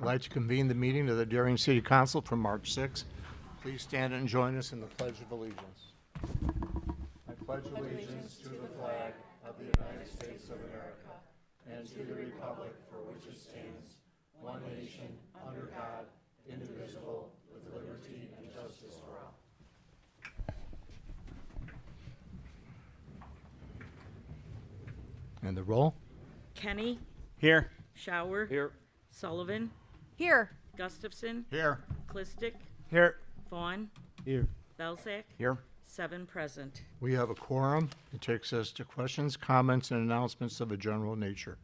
I'd like to convene the meeting of the Darien City Council for March 6th. Please stand and join us in the Pledge of Allegiance. I pledge allegiance to the flag of the United States of America and to the republic for which it stands, one nation, under God, indivisible, with liberty and justice for all. And the roll? Kenny, Here. Shower, Here. Sullivan, Here. Gustafson, Here. Clistic, Here. Vaughn, Here. Belzak, Here. 7 present. We have a quorum. It takes us to questions, comments, and announcements of a general nature.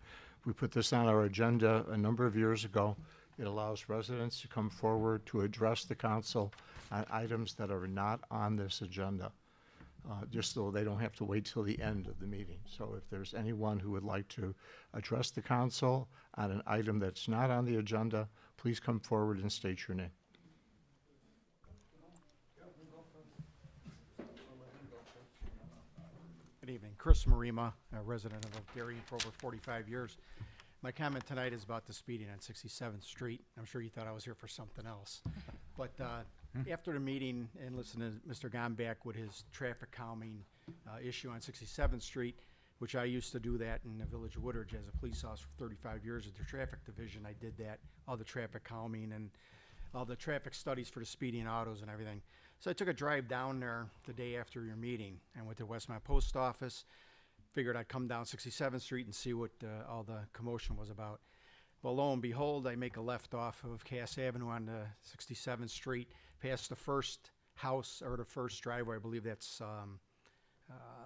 We put this on our agenda a number of years ago. It allows residents to come forward to address the council on items that are not on this agenda, just so they don't have to wait till the end of the meeting. So if there's anyone who would like to address the council on an item that's not on the agenda, please come forward and state your name. Good evening. Chris Marima, a resident of Darien for over 45 years. My comment tonight is about the speeding on 67th Street. I'm sure you thought I was here for something else. But after the meeting and listening to Mr. Gombach with his traffic calming issue on 67th Street, which I used to do that in the Village of Woodridge as a police officer for 35 years at the traffic division. I did that, all the traffic calming and all the traffic studies for the speeding autos and everything. So I took a drive down there the day after your meeting and went to Westmont Post Office. Figured I'd come down 67th Street and see what all the commotion was about. Well, lo and behold, I make a left off of Cass Avenue onto 67th Street, past the first house or the first driveway. I believe that's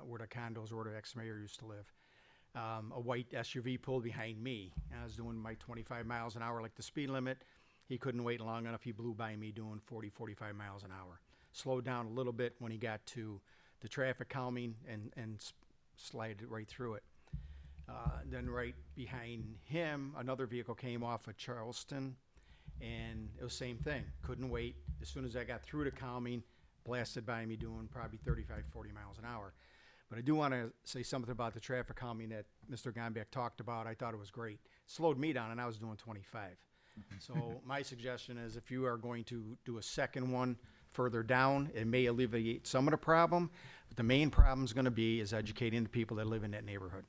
where the condos or the ex-mayor used to live. A white SUV pulled behind me. I was doing my 25 miles an hour like the speed limit. He couldn't wait long enough. He blew by me doing 40, 45 miles an hour. Slowed down a little bit when he got to the traffic calming and slided right through it. Then right behind him, another vehicle came off of Charleston, and it was the same thing. Couldn't wait. As soon as I got through the calming, blasted by me doing probably 35, 40 miles an hour. But I do want to say something about the traffic calming that Mr. Gombach talked about. I thought it was great. Slowed me down, and I was doing 25. So my suggestion is if you are going to do a second one further down, it may alleviate some of the problem, but the main problem is going to be is educating the people that live in that neighborhood.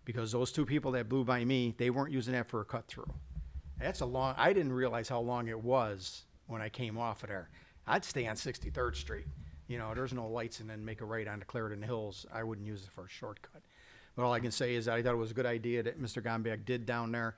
Because those two people that blew by me, they weren't using that for a cut through. That's a long, I didn't realize how long it was when I came off of there. I'd stay on 63rd Street. You know, there's no lights and then make a right onto Clarendon Hills. I wouldn't use it for a shortcut. But all I can say is I thought it was a good idea that Mr. Gombach did down there.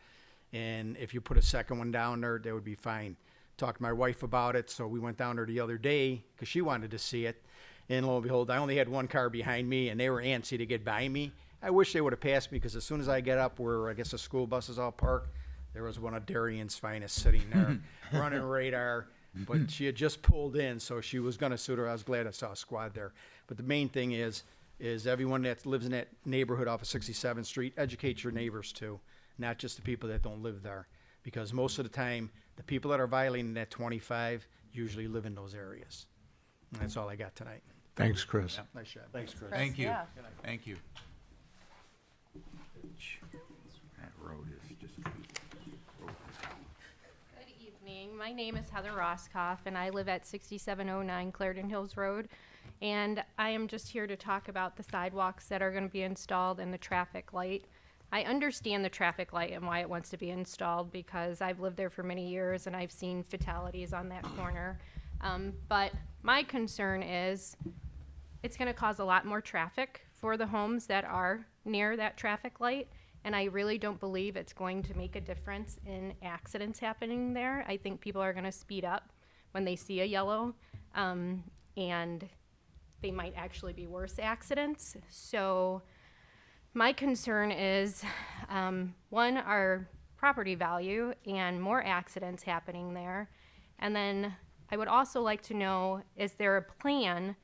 And if you put a second one down there, that would be fine. Talked to my wife about it, so we went down there the other day because she wanted to see it. And lo and behold, I only had one car behind me, and they were antsy to get by me. I wish they would have passed me because as soon as I get up where I guess the school buses all parked, there was one of Darien's finest sitting there running radar. But she had just pulled in, so she was going to suit her. I was glad I saw a squad there. But the main thing is everyone that lives in that neighborhood off of 67th Street, educate your neighbors too, not just the people that don't live there. Because most of the time, the people that are violating that 25 usually live in those areas. And that's all I got tonight. Thanks, Chris. Nice shot. Thanks, Chris. Thank you. Yeah. Thank you. That road is just. Good evening. My name is Heather Roscoff, and I live at 6709 Clarendon Hills Road. And I am just here to talk about the sidewalks that are going to be installed and the traffic light. I understand the traffic light and why it wants to be installed because I've lived there for many years and I've seen fatalities on that corner. But my concern is it's going to cause a lot more traffic for the homes that are near that traffic light. And I really don't believe it's going to make a difference in accidents happening there. I think people are going to speed up when they see a yellow, and they might actually be worse accidents. So my concern is, one, our property value and more accidents happening there. And then I would also like to know, is there a plan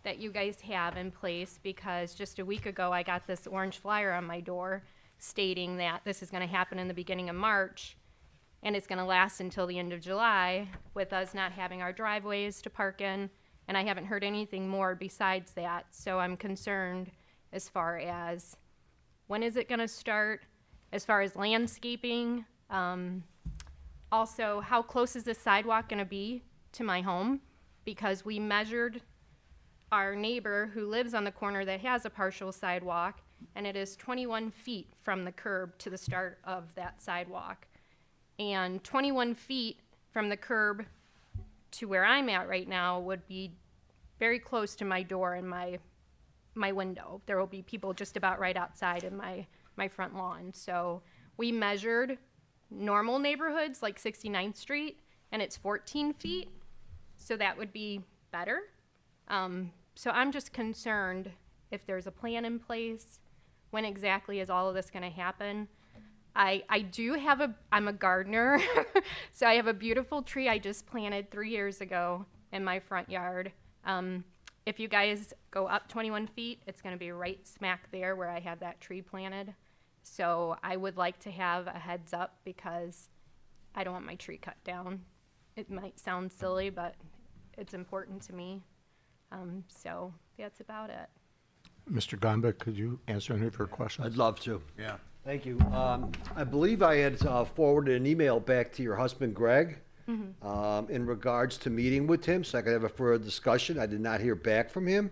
that you guys have in place? Because just a week ago, I got this orange flyer on my door stating that this is going to happen in the beginning of March, and it's going to last until the end of July, with us not having our driveways to park in, and I haven't heard anything more besides that. So I'm concerned as far as when is it going to start, as far as landscaping, Also, how close is this sidewalk going to be to my home? Because we measured our neighbor who lives on the corner that has a partial sidewalk, and it is 21 feet from the curb to the start of that sidewalk. And 21 feet from the curb to where I'm at right now would be very close to my door and my window. There will be people just about right outside in my front lawn. So we measured normal neighborhoods like 69th Street, and it's 14 feet. So that would be better. So I'm just concerned if there's a plan in place, when exactly is all of this gonna happen? I do have I'm a gardener, so I have a beautiful tree I just planted 3 years ago in my front yard. If you guys go up 21 feet, it's gonna be right smack there where I have that tree planted. So I would like to have a heads up because I don't want my tree cut down. It might sound silly, but it's important to me. So that's about it. Mr. Gomba, could you answer any of her questions? I'd love to. Yeah. Thank you. I believe I had forwarded an email back to your husband, Greg, in regards to meeting with him, so I could have a further discussion. I did not hear back from him.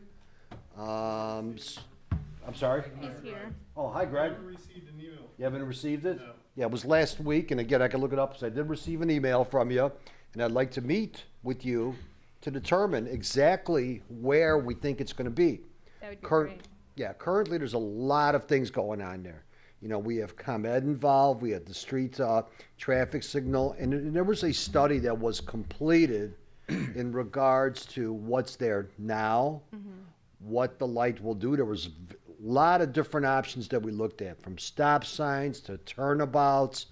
I'm sorry? He's here. Oh, hi, Greg. I received an email. You haven't received it? No. Yeah, it was last week, and again, I can look it up, so I did receive an email from you, and I'd like to meet with you to determine exactly where we think it's gonna be. That would be Cur- great. Yeah, currently, there's a lot of things going on there. You know, we have ComEd involved, we have the street traffic signal, and there was a study that was completed in regards to what's there now, what the light will do. There was a lot of different options that we looked at, from stop signs to turnabouts,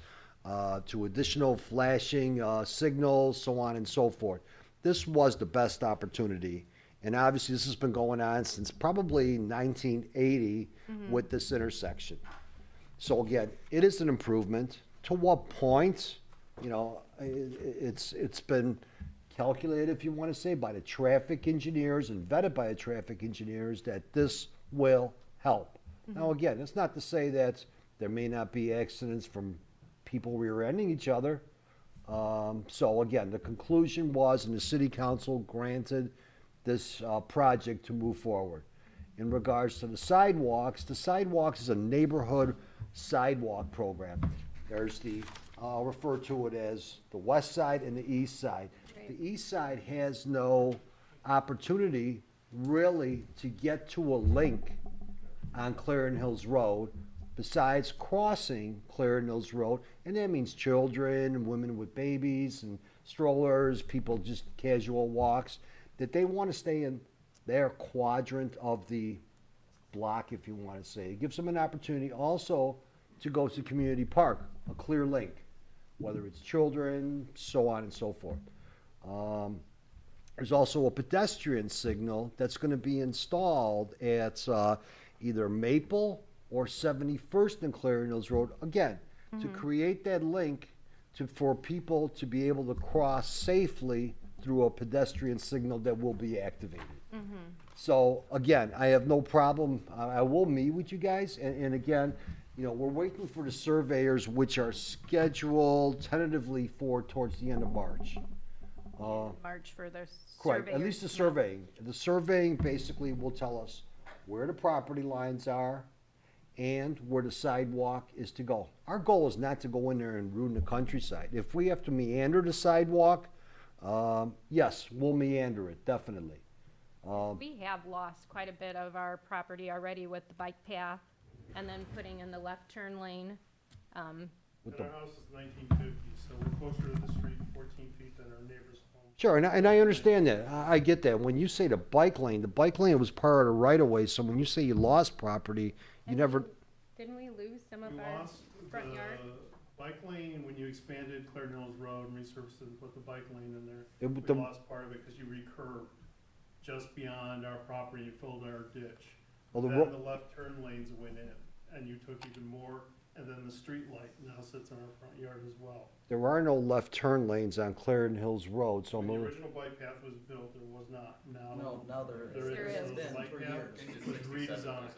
to additional flashing signals, so on and so forth. This was the best opportunity. And obviously, this has been going on since probably 1980 with this intersection. So again, it is an improvement. To what point? You know, it's been calculated, if you want to say, by the traffic engineers and vetted by the traffic engineers that this will help. Now again, it's not to say that there may not be accidents from people rear-ending each other. So again, the conclusion was, and the city council granted this project to move forward. In regards to the sidewalks is a neighborhood sidewalk program. There's I'll refer to it as the west side and the east side. The east side has no opportunity really to get to a link on Clarendon Hills Road besides crossing Clarendon Hills Road, and that means children, women with babies and strollers, people just casual walks, that they want to stay in their quadrant of the block, if you want to say. It gives them an opportunity also to go to Community Park, a clear link, whether it's children, so on and so forth. There's also a pedestrian signal that's going to be installed at either Maple or 71st and Clarendon Hills Road, again, to create that link for people to be able to cross safely through a pedestrian signal that will be activated. So again, I have no problem. I will meet with you guys. And again, you know, we're waiting for the surveyors, which are scheduled tentatively for towards the end of March. March for the Correct, at least the surveying. The surveying basically will tell us where the property lines are and where the sidewalk is to go. Our goal is not to go in there and ruin the countryside. If we have to meander the sidewalk, yes, we'll meander it, definitely. We have lost quite a bit of our property already with the bike path and then putting in the left turn lane. With But the- our house is 1950, so we're closer to the street 14 feet than our neighbor's home. Sure, and I understand that. I get that. When you say the bike lane was part of the right of way, so when you say you lost property, you never, Didn't we lose some of We our lost front the yard? bike lane when you expanded Clarendon Hills Road and resurfaced it and put the bike lane in there. It- We the- lost part of it because you recurved just beyond our property and filled our ditch. Well, the Then ro- the left turn lanes went in, and you took even more, and then the street light now sits in our front yard as well. there are no left turn lanes on Clarendon Hills Road, so When the I'm, original bike path was built, there was not. Now there is. There There is. is. So the bike path was redesigned.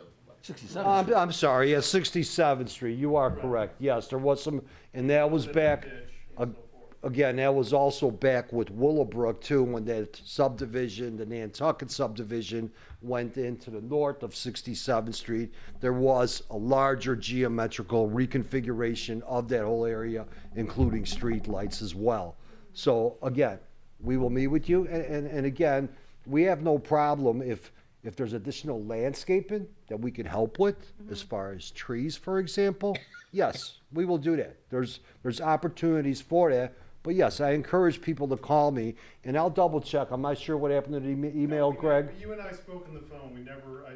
67. I'm sorry, yeah, 67th Street, you are correct. Yes, there was some, and that was Put it in the back ditch a, and so forth. again, that was also back with Willowbrook too, when that subdivision, the Nantucket subdivision, went into the north of 67th Street. There was a larger geometrical reconfiguration of that whole area, including streetlights as well. So again, we will meet with you, and again, we have no problem if there's additional landscaping that we could help with, as far as trees, for example. Yes, we will do that. There's opportunities for that. But yes, I encourage people to call me, and I'll double check. I'm not sure what happened to the email, Greg. You and I spoke on the phone, I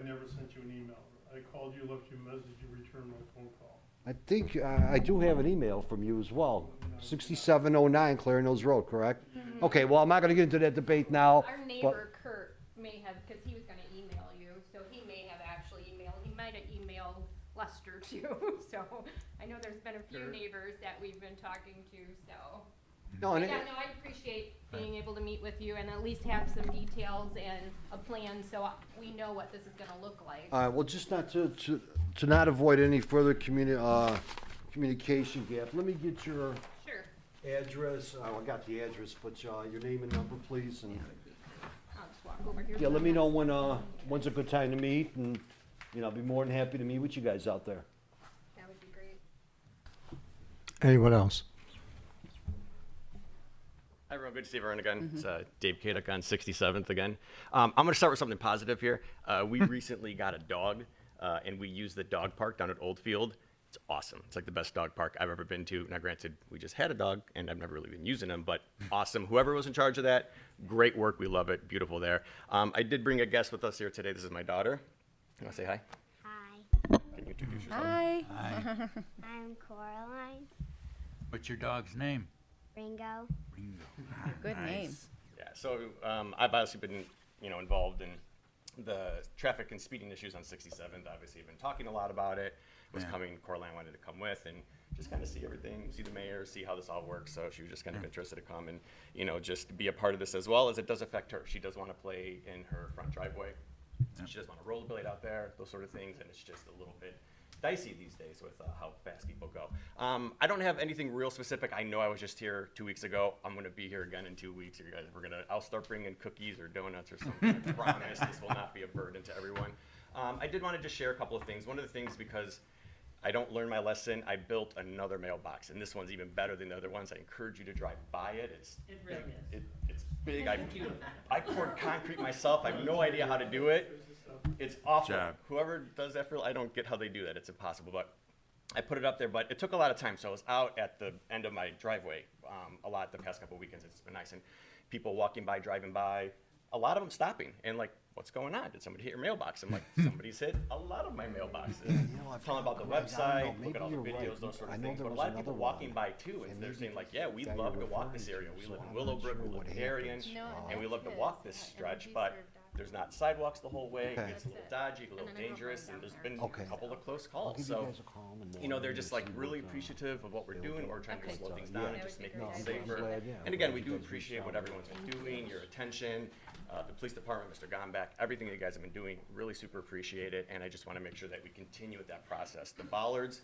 never sent you an email. I called you, left you a message, you returned my phone call. I think I do have an email from you as well. 6709 Clarendon Hills Road, correct? Okay, well, I'm not gonna get into that debate now. Our but- neighbor Kurt may have, because he was gonna email you, so he may have actually emailed, he might have emailed Lester too, so I know there's been a few neighbors that we've been talking to, so. No, and Yeah, no, I appreciate being able to meet with you and at least have some details and a plan, so we know what this is gonna look like. All right, well, just not to not avoid any further communication gap, let me get your Sure, address. I got the address, but your name and number, please, and I'll just walk over here. yeah, let me know when's a good time to meet, and I'll be more than happy to meet with you guys out there. That would be great. Anyone else? Hi, everyone. Good to see everyone again. It's Dave Kaduk on 67th again. I'm going to start with something positive here. We recently got a dog, and we use the dog park down at Oldfield. It's awesome. It's like the best dog park I've ever been to. Now, granted, we just had a dog, and I've never really been using him, but awesome. Whoever was in charge of that, great work. We love it. Beautiful there. I did bring a guest with us here today. This is my daughter. You want to say hi? Hi, Can you introduce yourself? Hi. Hi. I'm Coraline What's your dog's name? Ringo. Ringo. Good name. Yeah, so I've obviously been, involved in the traffic and speeding issues on 67th. Obviously, I've been talking a lot about it. Was Yeah. coming, Coraline wanted to come with and just kind of see everything, see the mayor, see how this all works. So she was just kind of interested to come and, just be a part of this as well, as it does affect her. She does want to play in her front driveway. She does want to rollerblade out there, those sort of things, and it's just a little bit dicey these days with how fast people go. I don't have anything real specific. I know I was just here 2 weeks ago. I'm going to be here again in 2 weeks. You guys, I'll start bringing cookies or donuts or something. I promise this will not be a burden to everyone. I did want to just share a couple of things. One of the things, because I don't learn my lesson, I built another mailbox, and this one's even better than the other ones. I encourage you to drive by it. It really is. It's big. I poured concrete myself. I have no idea how to do it. It's awful. Job. Whoever does that I don't get how they do that. It's impossible. But I put it up there, but it took a lot of time. So I was out at the end of my driveway a lot the past couple of weekends. It's been nice. And people walking by, driving by, a lot of them stopping and like, what's going on? Did somebody hit your mailbox? I'm like, somebody's hit a lot of my mailboxes. Telling about the website, look at all the videos, those sort of things. But a lot of people walking by too, and they're saying like, yeah, we love to walk this area. We live in Willowbrook, we live in Darien, and we love to walk this stretch, but there's not sidewalks the whole way. It gets a little dodgy, a little dangerous, and there's been a couple of close calls. So, they're just like really appreciative of what we're doing. We're trying to slow things down and just make things safer. And again, we do appreciate what everyone's been doing, your attention, the police department, Mr. Gombeck, everything that you guys have been doing, really super appreciate it. And I just want to make sure that we continue with that process. The bollards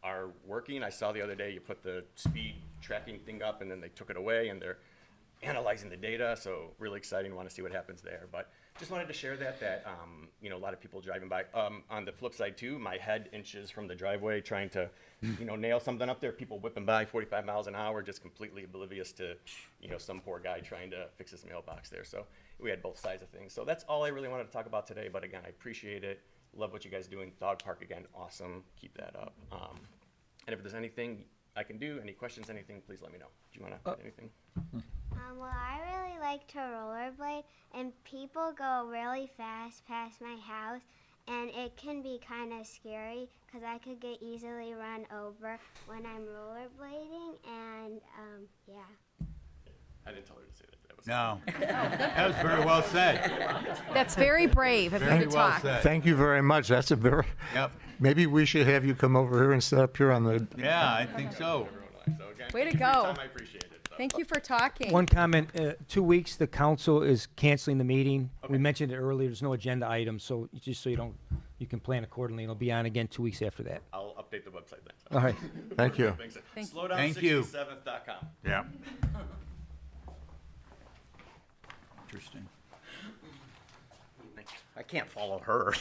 are working. I saw the other day you put the speed tracking thing up and then they took it away and they're analyzing the data. So really exciting. Want to see what happens there. But just wanted to share that a lot of people driving by. On the flip side too, my head inches from the driveway trying to, nail something up there. People whipping by 45 miles an hour, just completely oblivious to, some poor guy trying to fix his mailbox there. So we had both sides of things. So that's all I really wanted to talk about today. But again, I appreciate it. Love what you guys are doing. Dog park again, awesome. Keep that up. And if there's anything I can do, any questions, anything, please let me know. Do you want to add anything? Well, I really like to rollerblade, and people go really fast past my house, and it can be kind of scary because I could get easily run over when I'm rollerblading, and yeah. I didn't tell her to say that. That was No. That was very well said. That's very brave of you Very to well talk. said. Thank you very much. That's a very, Yep. maybe we should have you come over here and sit up here on the, Yeah, I think so. So again, Way to thank you for your go. time. I appreciate it. So. Thank you for talking. One comment, 2 weeks, the council is canceling the meeting. We mentioned it earlier, there's no agenda items, so just so you can plan accordingly. It'll be on again 2 weeks after that. I'll update the website then. All right. Thank you. Thanks. Thank you. Thank you. Slowdown67th.com. Yeah. Interesting. I can't follow her.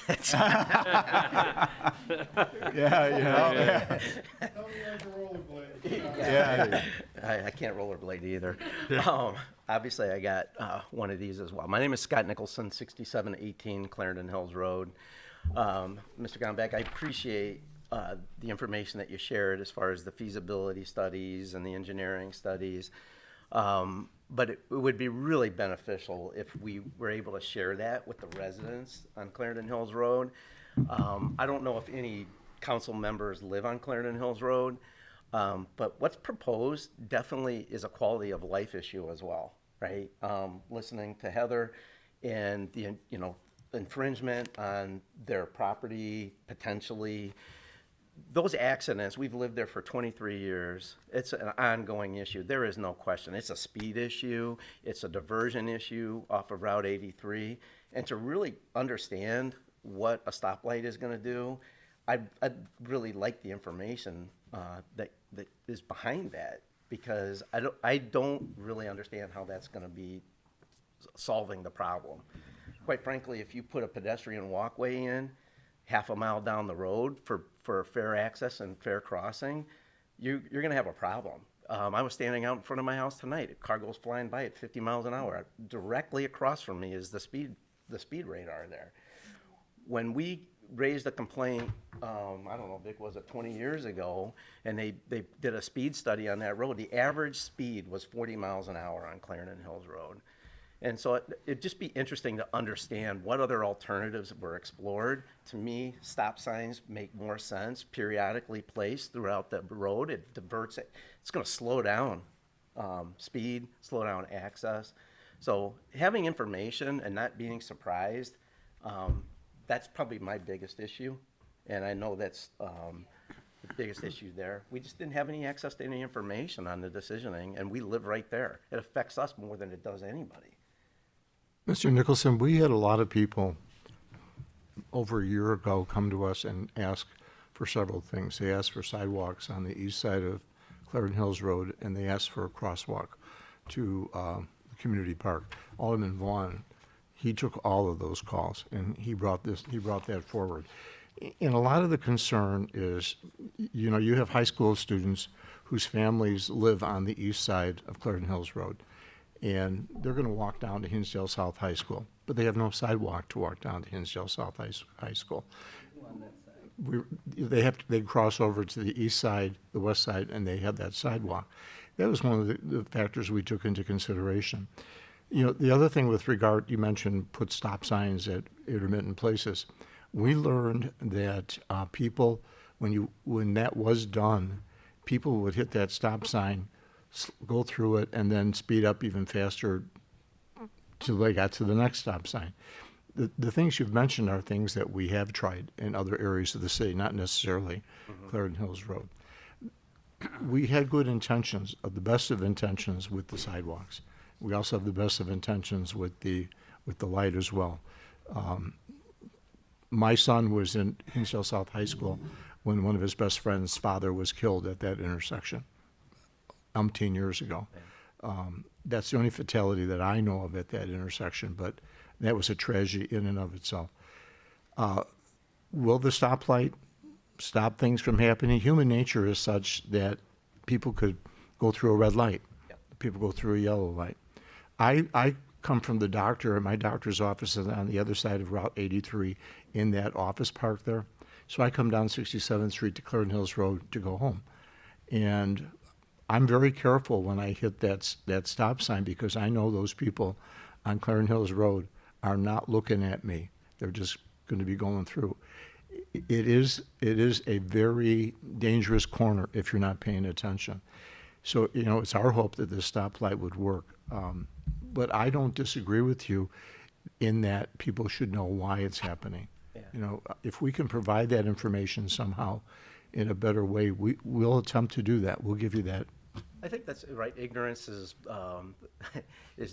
Yeah. Tell me like a rollerblade. Yeah. I can't rollerblade either. Obviously, I got one of these as well. My name is Scott Nicholson, 6718 Clarendon Hills Road. Mr. Gombeck, I appreciate the information that you shared as far as the feasibility studies and the engineering studies. But it would be really beneficial if we were able to share that with the residents on Clarendon Hills Road. I don't know if any council members live on Clarendon Hills Road, but what's proposed definitely is a quality of life issue as well, right? Listening to Heather and the, infringement on their property potentially. Those accidents, we've lived there for 23 years. It's an ongoing issue. There is no question. It's a speed issue. It's a diversion issue off of Route 83. And to really understand what a stoplight is going to do, I'd really like the information that is behind that, because I don't really understand how that's going to be solving the problem. Quite frankly, if you put a pedestrian walkway in half a mile down the road for fair access and fair crossing, you're going to have a problem. I was standing out in front of my house tonight. A car goes flying by at 50 miles an hour. Directly across from me is the speed radar there. When we raised a complaint, I don't know, Vic, was it 20 years ago, and they did a speed study on that road, the average speed was 40 miles an hour on Clarendon Hills Road. And so it'd just be interesting to understand what other alternatives were explored. To me, stop signs make more sense, periodically placed throughout the road. It diverts it. It's going to slow down speed, slow down access. So having information and not being surprised, that's probably my biggest issue. And I know that's the biggest issue there. We just didn't have any access to any information on the decisioning, and we live right there. It affects us more than it does anybody. Mr. Nicholson, we had a lot of people over a year ago come to us and ask for several things. They asked for sidewalks on the east side of Clarendon Hills Road, and they asked for a crosswalk to the community park. Alderman Vaughn, he took all of those calls, and he brought that forward. And a lot of the concern is, you have high school students whose families live on the east side of Clarendon Hills Road, and they're going to walk down to Hinsdale South High School, but they have no sidewalk to walk down to Hinsdale South High School. They cross over to the east side, the west side, and they have that sidewalk. That was one of the factors we took into consideration. The other thing with regard, you mentioned put stop signs at intermittent places. We learned that people, when that was done, people would hit that stop sign, go through it, and then speed up even faster till they got to the next stop sign. The things you've mentioned are things that we have tried in other areas of the city, not necessarily Clarendon Hills Road. We had good intentions, the best of intentions with the sidewalks. We also have the best of intentions with the light as well. My son was in Hinsdale South High School when one of his best friend's father was killed at that intersection. 10 years ago. That's the only fatality that I know of at that intersection, but that was a tragedy in and of itself. Will the stoplight stop things from happening? Human nature is such that people could go through a red light. People go through a yellow light. I come from the doctor, and my doctor's office is on the other side of Route 83 in that office park there. So I come down 67th Street to Clarendon Hills Road to go home. And I'm very careful when I hit that stop sign, because I know those people on Clarendon Hills Road are not looking at me. They're just going to be going through. It is a very dangerous corner if you're not paying attention. So, it's our hope that this stoplight would work. But I don't disagree with you in that people should know why it's happening. Yeah. If we can provide that information somehow in a better way, we'll attempt to do that. We'll give you that. I think that's right. Ignorance is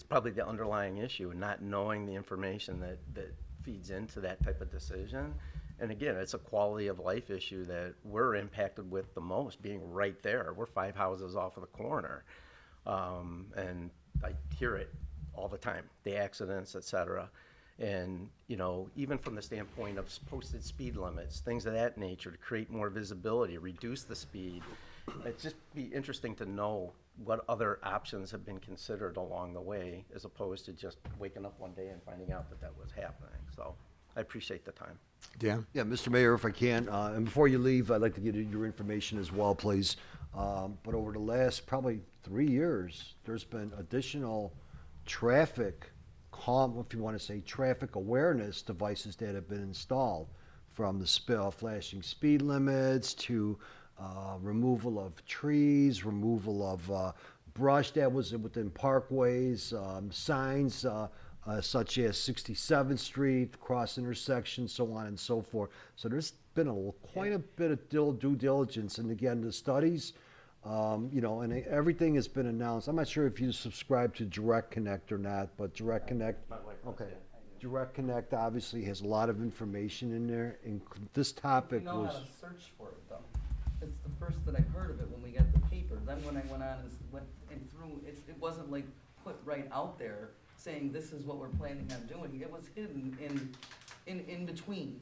probably the underlying issue, and not knowing the information that feeds into that type of decision. And again, it's a quality of life issue that we're impacted with the most, being right there. We're 5 houses off of the corner. And I hear it all the time, the accidents, et cetera. And, you know, even from the standpoint of posted speed limits, things of that nature to create more visibility, reduce the speed. It'd just be interesting to know what other options have been considered along the way, as opposed to just waking up one day and finding out that that was happening. So I appreciate the time. Dan? Yeah, Mr. Mayor, if I can, and before you leave, I'd like to get your information as well, please. But over the last probably 3 years, there's been additional traffic if you want to say traffic awareness devices that have been installed, from the flashing speed limits to removal of trees, removal of brush that was within parkways, signs such as 67th Street, cross intersections, so on and so forth. So there's been quite a bit of due diligence. And again, the studies, you know, and everything has been announced. I'm not sure if you subscribe to Direct Connect or not, but Direct Connect, okay. Direct Connect obviously has a lot of information in there, and this topic We know was. how to search for it, though. It's the first that I've heard of it when we got the paper. Then when I went on and went and through, it wasn't like put right out there saying this is what we're planning on doing. It was hidden in between.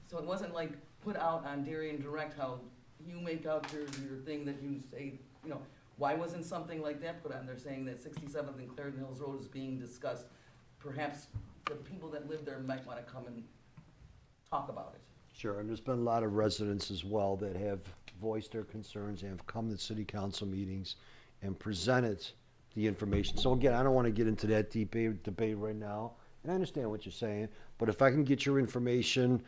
So it wasn't like put out on Darien Direct how you make out your thing that you say, you know, why wasn't something like that put on there saying that 67th and Clarendon Hills Road is being discussed? Perhaps the people that live there might want to come and talk about it. Sure, and there's been a lot of residents as well that have voiced their concerns and have come to city council meetings and presented the information. So again, I don't want to get into that debate right now, and I understand what you're saying, but if I can get your information,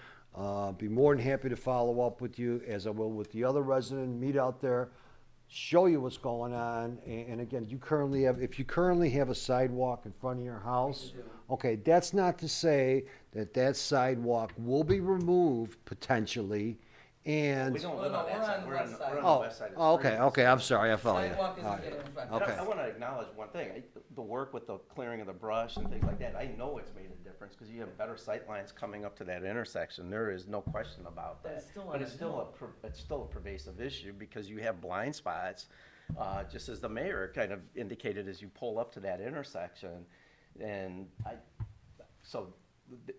be more than happy to follow up with you, as I will with the other resident, meet out there, show you what's going on. And again, if you currently have a sidewalk in front of your house, okay, that's not to say that sidewalk will be removed potentially, and. We don't No, live no, on we're that side. on the We're west on side. the Oh, west side of the okay, street. okay, I'm sorry, I follow you. Sidewalk isn't All right. getting affected. And Okay. I want to acknowledge one thing, the work with the clearing of the brush and things like that, I know it's made a difference, because you have better sight lines coming up to that intersection, there is no question about But that. it's still But on it's a still hill. it's still a pervasive issue, because you have blind spots, just as the mayor kind of indicated as you pull up to that intersection, and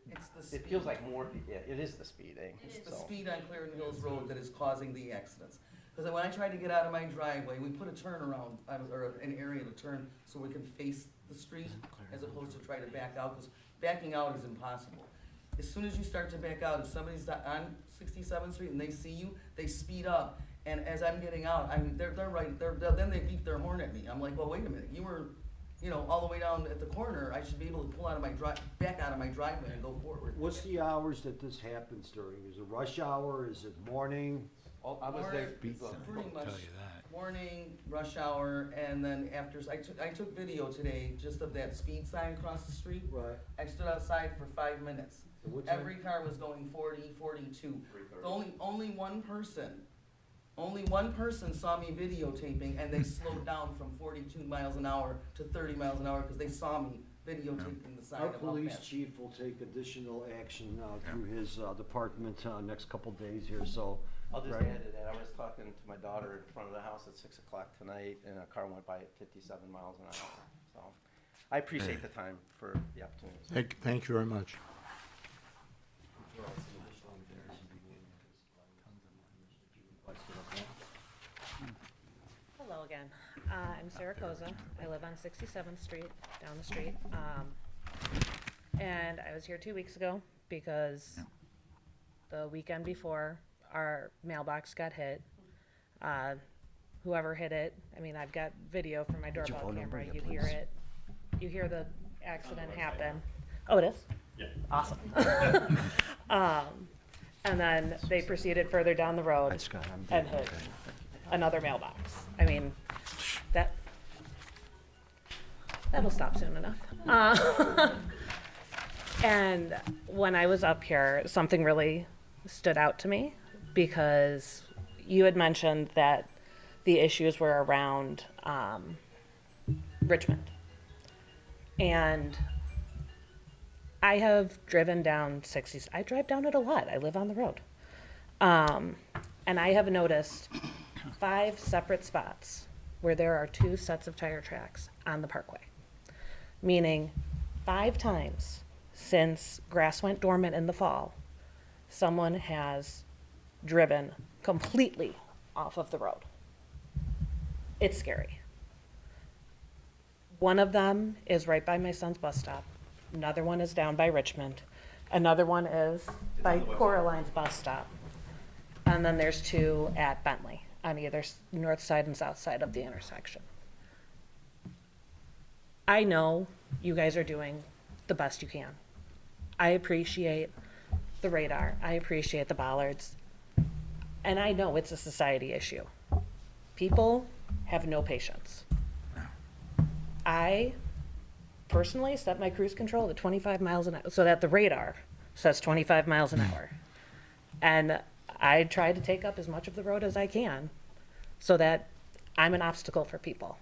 It's the it feels speed. like more, yeah, it is the speeding. It's the so. speed on Clarendon Hills Road that is causing the accidents. Because when I tried to get out of my driveway, we put a turnaround, or an area to turn so we can face the street as opposed to try to back out, because backing out is impossible. As soon as you start to back out, if somebody's on 67th Street and they see you, they speed up. And as I'm getting out, then they beep their horn at me. I'm like, well, wait a minute, you were, you know, all the way down at the corner. I should be able to pull out of back out of my driveway and go forward. What's the hours that this happens during? Is it rush hour? Is it morning? I was there. Pretty much morning, rush hour, and then after, I took video today just of that speed sign across the street. Right. I stood outside for 5 minutes. So what time? Every car was going 40, 42. Only one person saw me videotaping, and they slowed down from 42 miles an hour to 30 miles an hour because they saw me videotaping the sign Our of how police fast. chief will take additional action through his department next couple days here, so. I'll just right. add to that, I was talking to my daughter in front of the house at 6 o'clock tonight, and a car went by at 57 miles an hour, so. I appreciate the time for the opportunity. Thank you very much. Hello again. I'm Sarah Koza. I live on 67th Street, down the street. And I was here 2 weeks ago because the weekend before, our mailbox got hit. Whoever hit it, I mean, I've got video from my doorbell phone number camera. here, You hear please? it. You hear the accident happen. Oh, it is? Yeah. Awesome. And then they proceeded further down the road Hi, Scott, I'm and doing hit okay. another mailbox. I mean, that'll stop soon enough. And when I was up here, something really stood out to me, because you had mentioned that the issues were around Richmond. And I have driven down 60, I drive down it a lot. I live on the road. And I have noticed 5 separate spots where there are 2 sets of tire tracks on the parkway. Meaning 5 times since grass went dormant in the fall, someone has driven completely off of the road. It's scary. One of them is right by my son's bus stop. Another one is down by Richmond. Another one is by Coraline's bus stop. And then there's 2 at Bentley on either north side and south side of the intersection. I know you guys are doing the best you can. I appreciate the radar. I appreciate the bollards. And I know it's a society issue. People have no patience. I personally set my cruise control at 25 miles an hour so that the radar says 25 miles an hour. And I try to take up as much of the road as I can so that I'm an obstacle for people.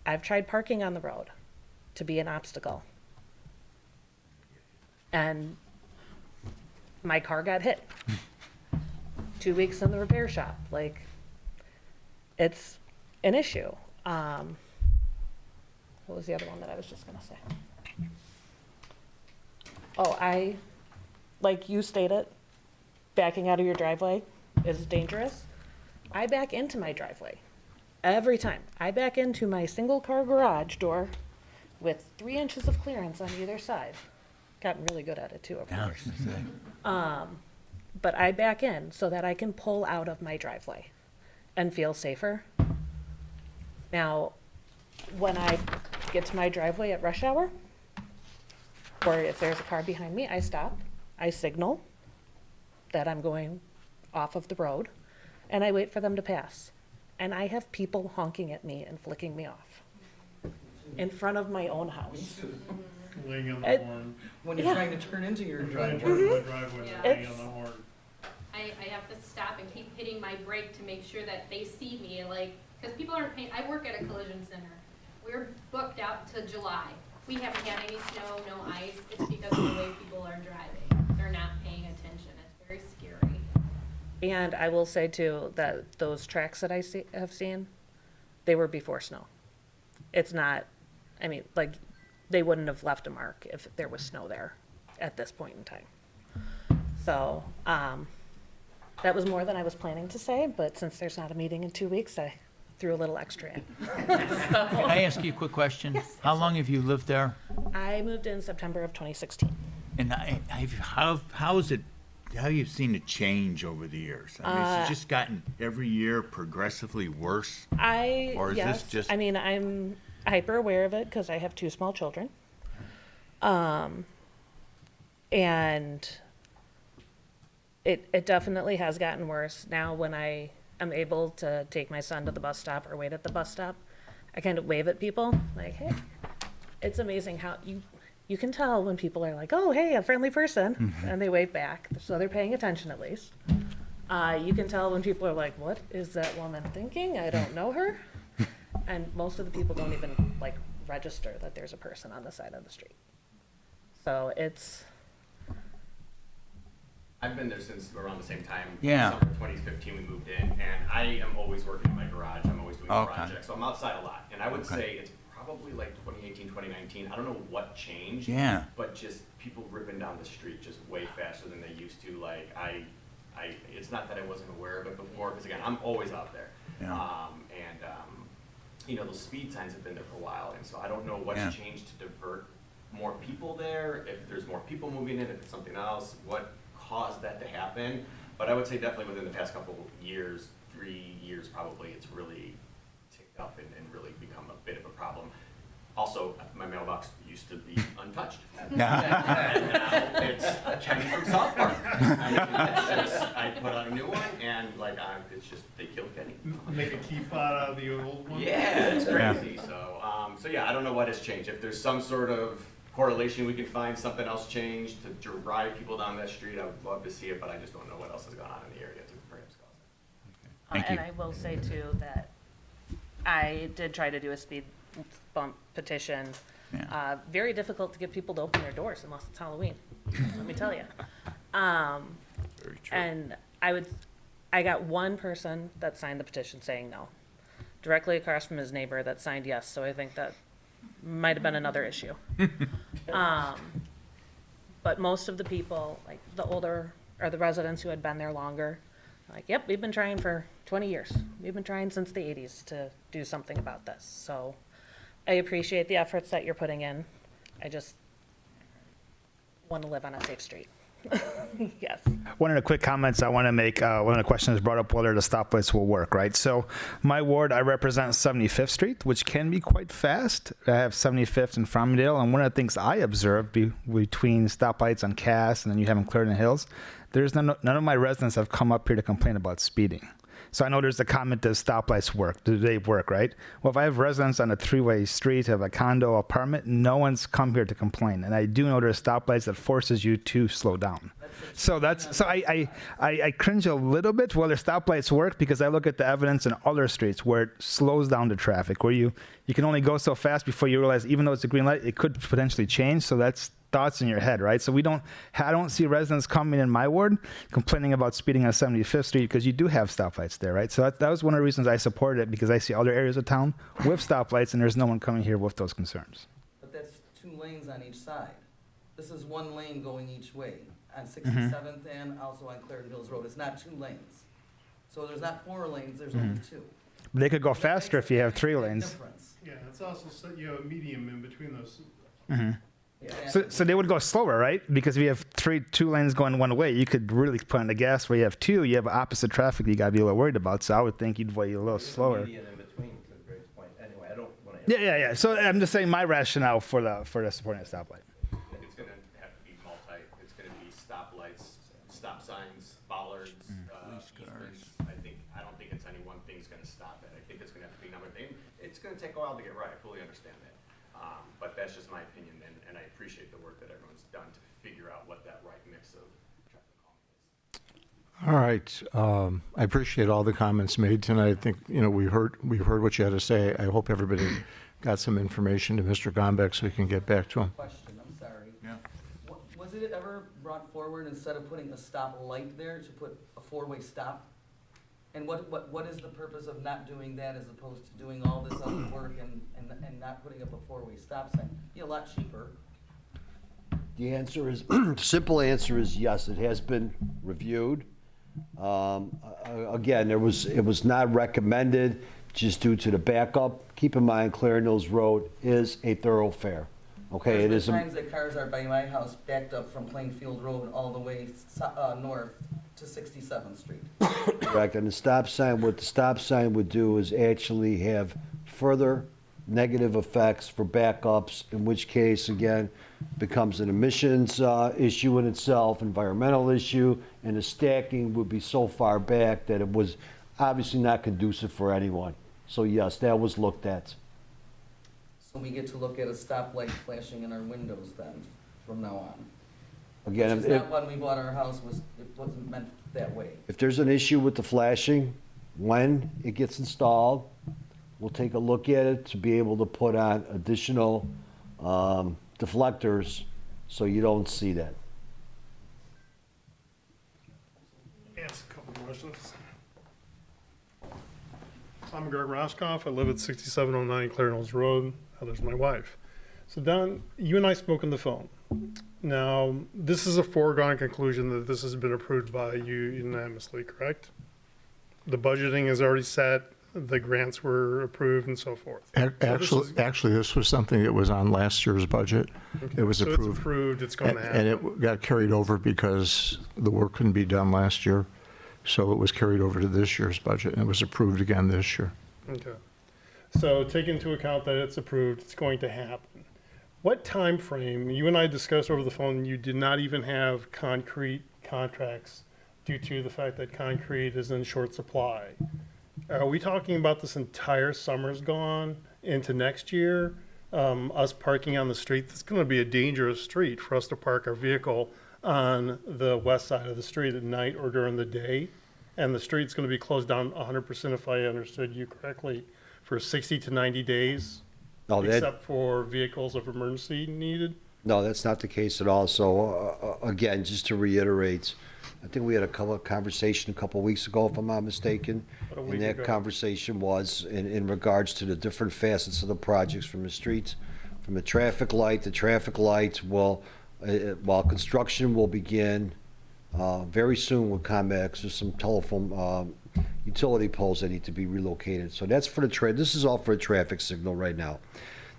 I've tried parking on the road to be an obstacle. And my car got hit. 2 weeks in the repair shop. Like, it's an issue. What was the other one that I was just gonna say? Oh, like you stated, backing out of your driveway is dangerous. I back into my driveway every time. I back into my single car garage door with 3 inches of clearance on either side. Gotten really good at it too, of course. But I back in so that I can pull out of my driveway and feel safer. Now, when I get to my driveway at rush hour, or if there's a car behind me, I stop, I signal that I'm going off of the road, and I wait for them to pass. And I have people honking at me and flicking me off in front of my own house. Laying on It- the horn. When you're trying to turn into your Trying to driveway. turn my driveway, Yeah. they're laying on the horn. I have to stop and keep hitting my brake to make sure that they see me, and like, because people aren't paying, I work at a collision center. We're booked out to July. We haven't had any snow, no ice. It's because of the way people are driving. They're not paying attention. It's very scary. And I will say too, that those tracks that I have seen, they were before snow. It's not, I mean, like, they wouldn't have left a mark if there was snow there at this point in time. So, that was more than I was planning to say, but since there's not a meeting in 2 weeks, I threw a little extra in. Can I ask you a quick question? Yes, How long have you lived there? I moved in September of 2016. And how have you seen it change over the years? I mean, has it just gotten every year progressively worse? Or is this Yes, just- I mean, I'm hyper aware of it because I have 2 small children. And it definitely has gotten worse. Now when I am able to take my son to the bus stop or wait at the bus stop, I kind of wave at people like, hey, it's amazing how you can tell when people are like, oh, hey, a friendly person, and they wave back. So they're paying attention at least. You can tell when people are like, what is that woman thinking? I don't know her. And most of the people don't even like register that there's a person on the side of the street. So it's, I've been there since around the same time. Yeah. Summer 2015, we moved in, and I am always working in my garage. I'm always doing Okay. projects, so I'm outside a lot. And I would Okay. say it's probably like 2018, 2019. I don't know what changed. Yeah. But just people ripping down the street just way faster than they used to. Like it's not that I wasn't aware of it before, because again, I'm always out there. Yeah. You know, those speed signs have been there for a while, and so I don't know what's Yeah. changed to divert more people there. If there's more people moving in, if it's something else, what caused that to happen? But I would say definitely within the past couple years, 3 years probably, it's really ticked up and really become a bit of a problem. Also, my mailbox used to be untouched. And now it's Kenny from South Park. I put on a new one, and like it's just, they killed Kenny. Make a key fob out of the old one. Yeah, it's crazy. So yeah, I don't know what has changed. If there's some sort of correlation we can find, something else changed to drive people down that street, I would love to see it, but I just don't know what else has gone on in the area to perhaps cause it. Thank and you. I will say too that I did try to do a speed bump petition Very difficult to get people to open their doors unless it's Halloween. Let me tell you. Very true. And I got one person that signed the petition saying no, directly across from his neighbor that signed yes. So I think that might have been another issue. But most of the people, like the older or the residents who had been there longer, like, yep, we've been trying for 20 years. We've been trying since the 80s to do something about this. So I appreciate the efforts that you're putting in. I just want to live on a safe street. Yes. One of the quick comments I want to make, one of the questions brought up whether the stoplights will work, right? So my ward, I represent 75th Street, which can be quite fast. I have 75th and Farmingdale, and one of the things I observed between stoplights on Cass and then you have in Clarendon Hills, there's none of my residents have come up here to complain about speeding. So I know there's a comment, does stoplights work? Do they work, right? Well, if I have residents on a three-way street, have a condo apartment, no one's come here to complain. And I do know there's stoplights that forces you to slow down. So I cringe a little bit whether stoplights work because I look at the evidence in other streets where it slows down the traffic, where you can only go so fast before you realize even though it's a green light, it could potentially change. So that's thoughts in your head, right? So I don't see residents coming in my ward complaining about speeding on 75th Street because you do have stoplights there, right? So that was one of the reasons I supported it because I see other areas of town with stoplights and there's no one coming here with those concerns. But that's 2 lanes on each side. This is 1 lane going each way on 67th and also on Clarendon Hills Road. It's not 2 lanes. So there's not 4 lanes, there's only 2. But they could go faster if you have 3 lanes. Difference. Yeah, it's also, you have a medium in between those. So they would go slower, right? Because if you have 2 lanes going one way, you could really put on the gas. Where you have 2, you have opposite traffic you got to be a little worried about. So I would think you'd be a little slower. Median in between, to Greg's point. Anyway, I don't want to. Yeah. So I'm just saying my rationale for the supporting a stoplight. It's gonna have to be it's gonna be stoplights, stop signs, bollards, easements. I don't think it's any one thing's gonna stop it. I think it's gonna have to be a number of things. It's gonna take a while to get right, I fully understand that. But that's just my opinion, and I appreciate the work that everyone's done to figure out what that right mix of traffic calming is. All right. I appreciate all the comments made tonight. I think, we've heard what you had to say. I hope everybody got some information to Mr. Gombeck so we can get back to him. Question, I'm sorry. Yeah. Was it ever brought forward, instead of putting a stop light there, to put a 4-way stop? And what is the purpose of not doing that as opposed to doing all this other work and not putting up a 4-way stop sign? Be a lot cheaper. The answer is, simple answer is yes, it has been reviewed. Again, it was not recommended just due to the backup. Keep in mind, Clarendon Hills Road is a thoroughfare. Okay, it is. There's times that cars are by my house backed up from Plainfield Road all the way north to 67th Street. Correct, and the stop sign, what the stop sign would do is actually have further negative effects for backups, in which case, again, becomes an emissions issue in itself, environmental issue, and the stacking would be so far back that it was obviously not conducive for anyone. So yes, that was looked at. So we get to look at a stoplight flashing in our windows then, from now on. Again, Which is not when we bought our house, it wasn't meant that way. if there's an issue with the flashing, when it gets installed, we'll take a look at it to be able to put on additional deflectors so you don't see that. Ask a couple questions. I'm Greg Roscoff. I live at 6709 Clarendon Hills Road. There's my wife. So Don, you and I spoke on the phone. Now, this is a foregone conclusion that this has been approved by you unanimously, correct? The budgeting is already set, the grants were approved and so forth. Actually, this was something that was on last year's budget. Okay, It was so approved. it's approved, it's going to happen. And it got carried over because the work couldn't be done last year. So it was carried over to this year's budget and it was approved again this year. Okay. So take into account that it's approved, it's going to happen. What time frame? You and I discussed over the phone, you did not even have concrete contracts due to the fact that concrete is in short supply. Are we talking about this entire summer's gone into next year? Us parking on the street, it's going to be a dangerous street for us to park our vehicle on the west side of the street at night or during the day. And the street's going to be closed down 100% if I understood you correctly for 60 to 90 days. No, that- except for vehicles of emergency needed? No, that's not the case at all. So, again, just to reiterate, I think we had a conversation a couple weeks ago, if I'm not mistaken. About a week And that ago. conversation was in regards to the different facets of the projects, from the streets, from the traffic light. The traffic lights will, while construction will begin very soon with ComEx, there's some telephone utility poles that need to be relocated. So that's for this is all for a traffic signal right now.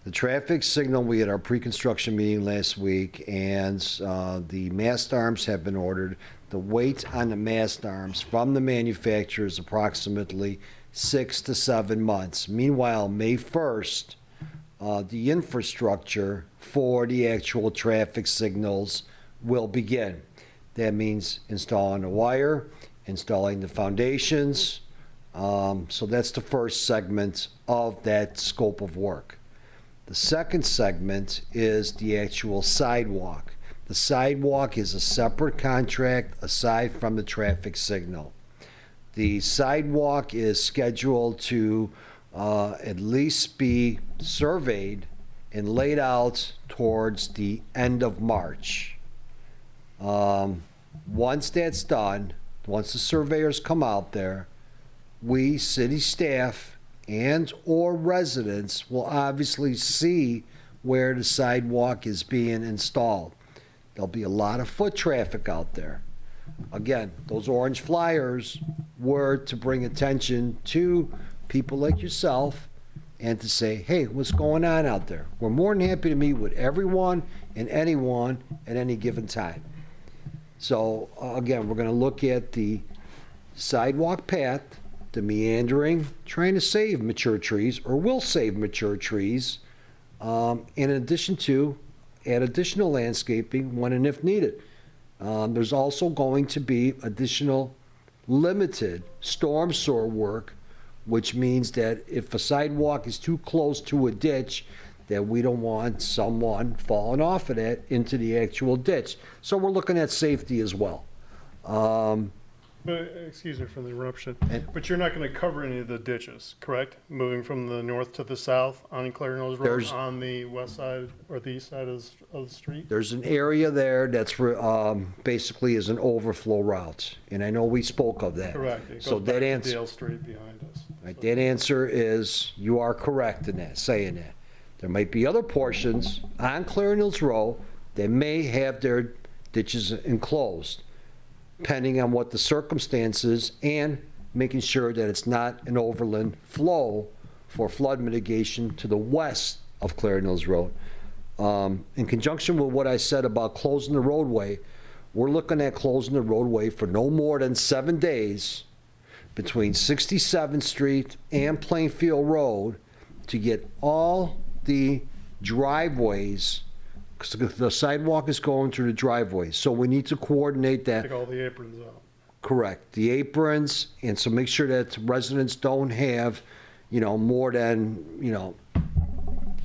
The traffic signal, we had our pre-construction meeting last week, and the mast arms have been ordered. The weight on the mast arms from the manufacturer is approximately 6 to 7 months. Meanwhile, May 1st, the infrastructure for the actual traffic signals will begin. That means installing the wire, installing the foundations. So that's the first segment of that scope of work. The second segment is the actual sidewalk. The sidewalk is a separate contract aside from the traffic signal. The sidewalk is scheduled to at least be surveyed and laid out towards the end of March. Once that's done, once the surveyors come out there, we, city staff, and or residents will obviously see where the sidewalk is being installed. There'll be a lot of foot traffic out there. Again, those orange flyers were to bring attention to people like yourself and to say, hey, what's going on out there? We're more than happy to meet with everyone and anyone at any given time. So again, we're going to look at the sidewalk path, the meandering, trying to save mature trees, or will save mature trees, in addition to add additional landscaping when and if needed. There's also going to be additional limited storm sewer work, which means that if a sidewalk is too close to a ditch, that we don't want someone falling off of that into the actual ditch. So we're looking at safety as well. But, excuse me for the interruption, but you're not going to cover any of the ditches, correct? Moving from the north to the south on Clarendon Hills Road, There's- on the west side or the east side of the street? There's an area there that's basically is an overflow route, and I know we spoke of that. Correct. It So goes back that to answer, Dale Street behind us. right, that answer is, you are correct in that, saying that. There might be other portions on Clarendon Hills Road that may have their ditches enclosed, depending on what the circumstances, and making sure that it's not an overland flow for flood mitigation to the west of Clarendon Hills Road. In conjunction with what I said about closing the roadway, we're looking at closing the roadway for no more than 7 days between 67th Street and Plainfield Road to get all the driveways, because the sidewalk is going through the driveways, so we need to coordinate that. Take all the aprons out. Correct, the aprons, and so make sure that residents don't have, more than,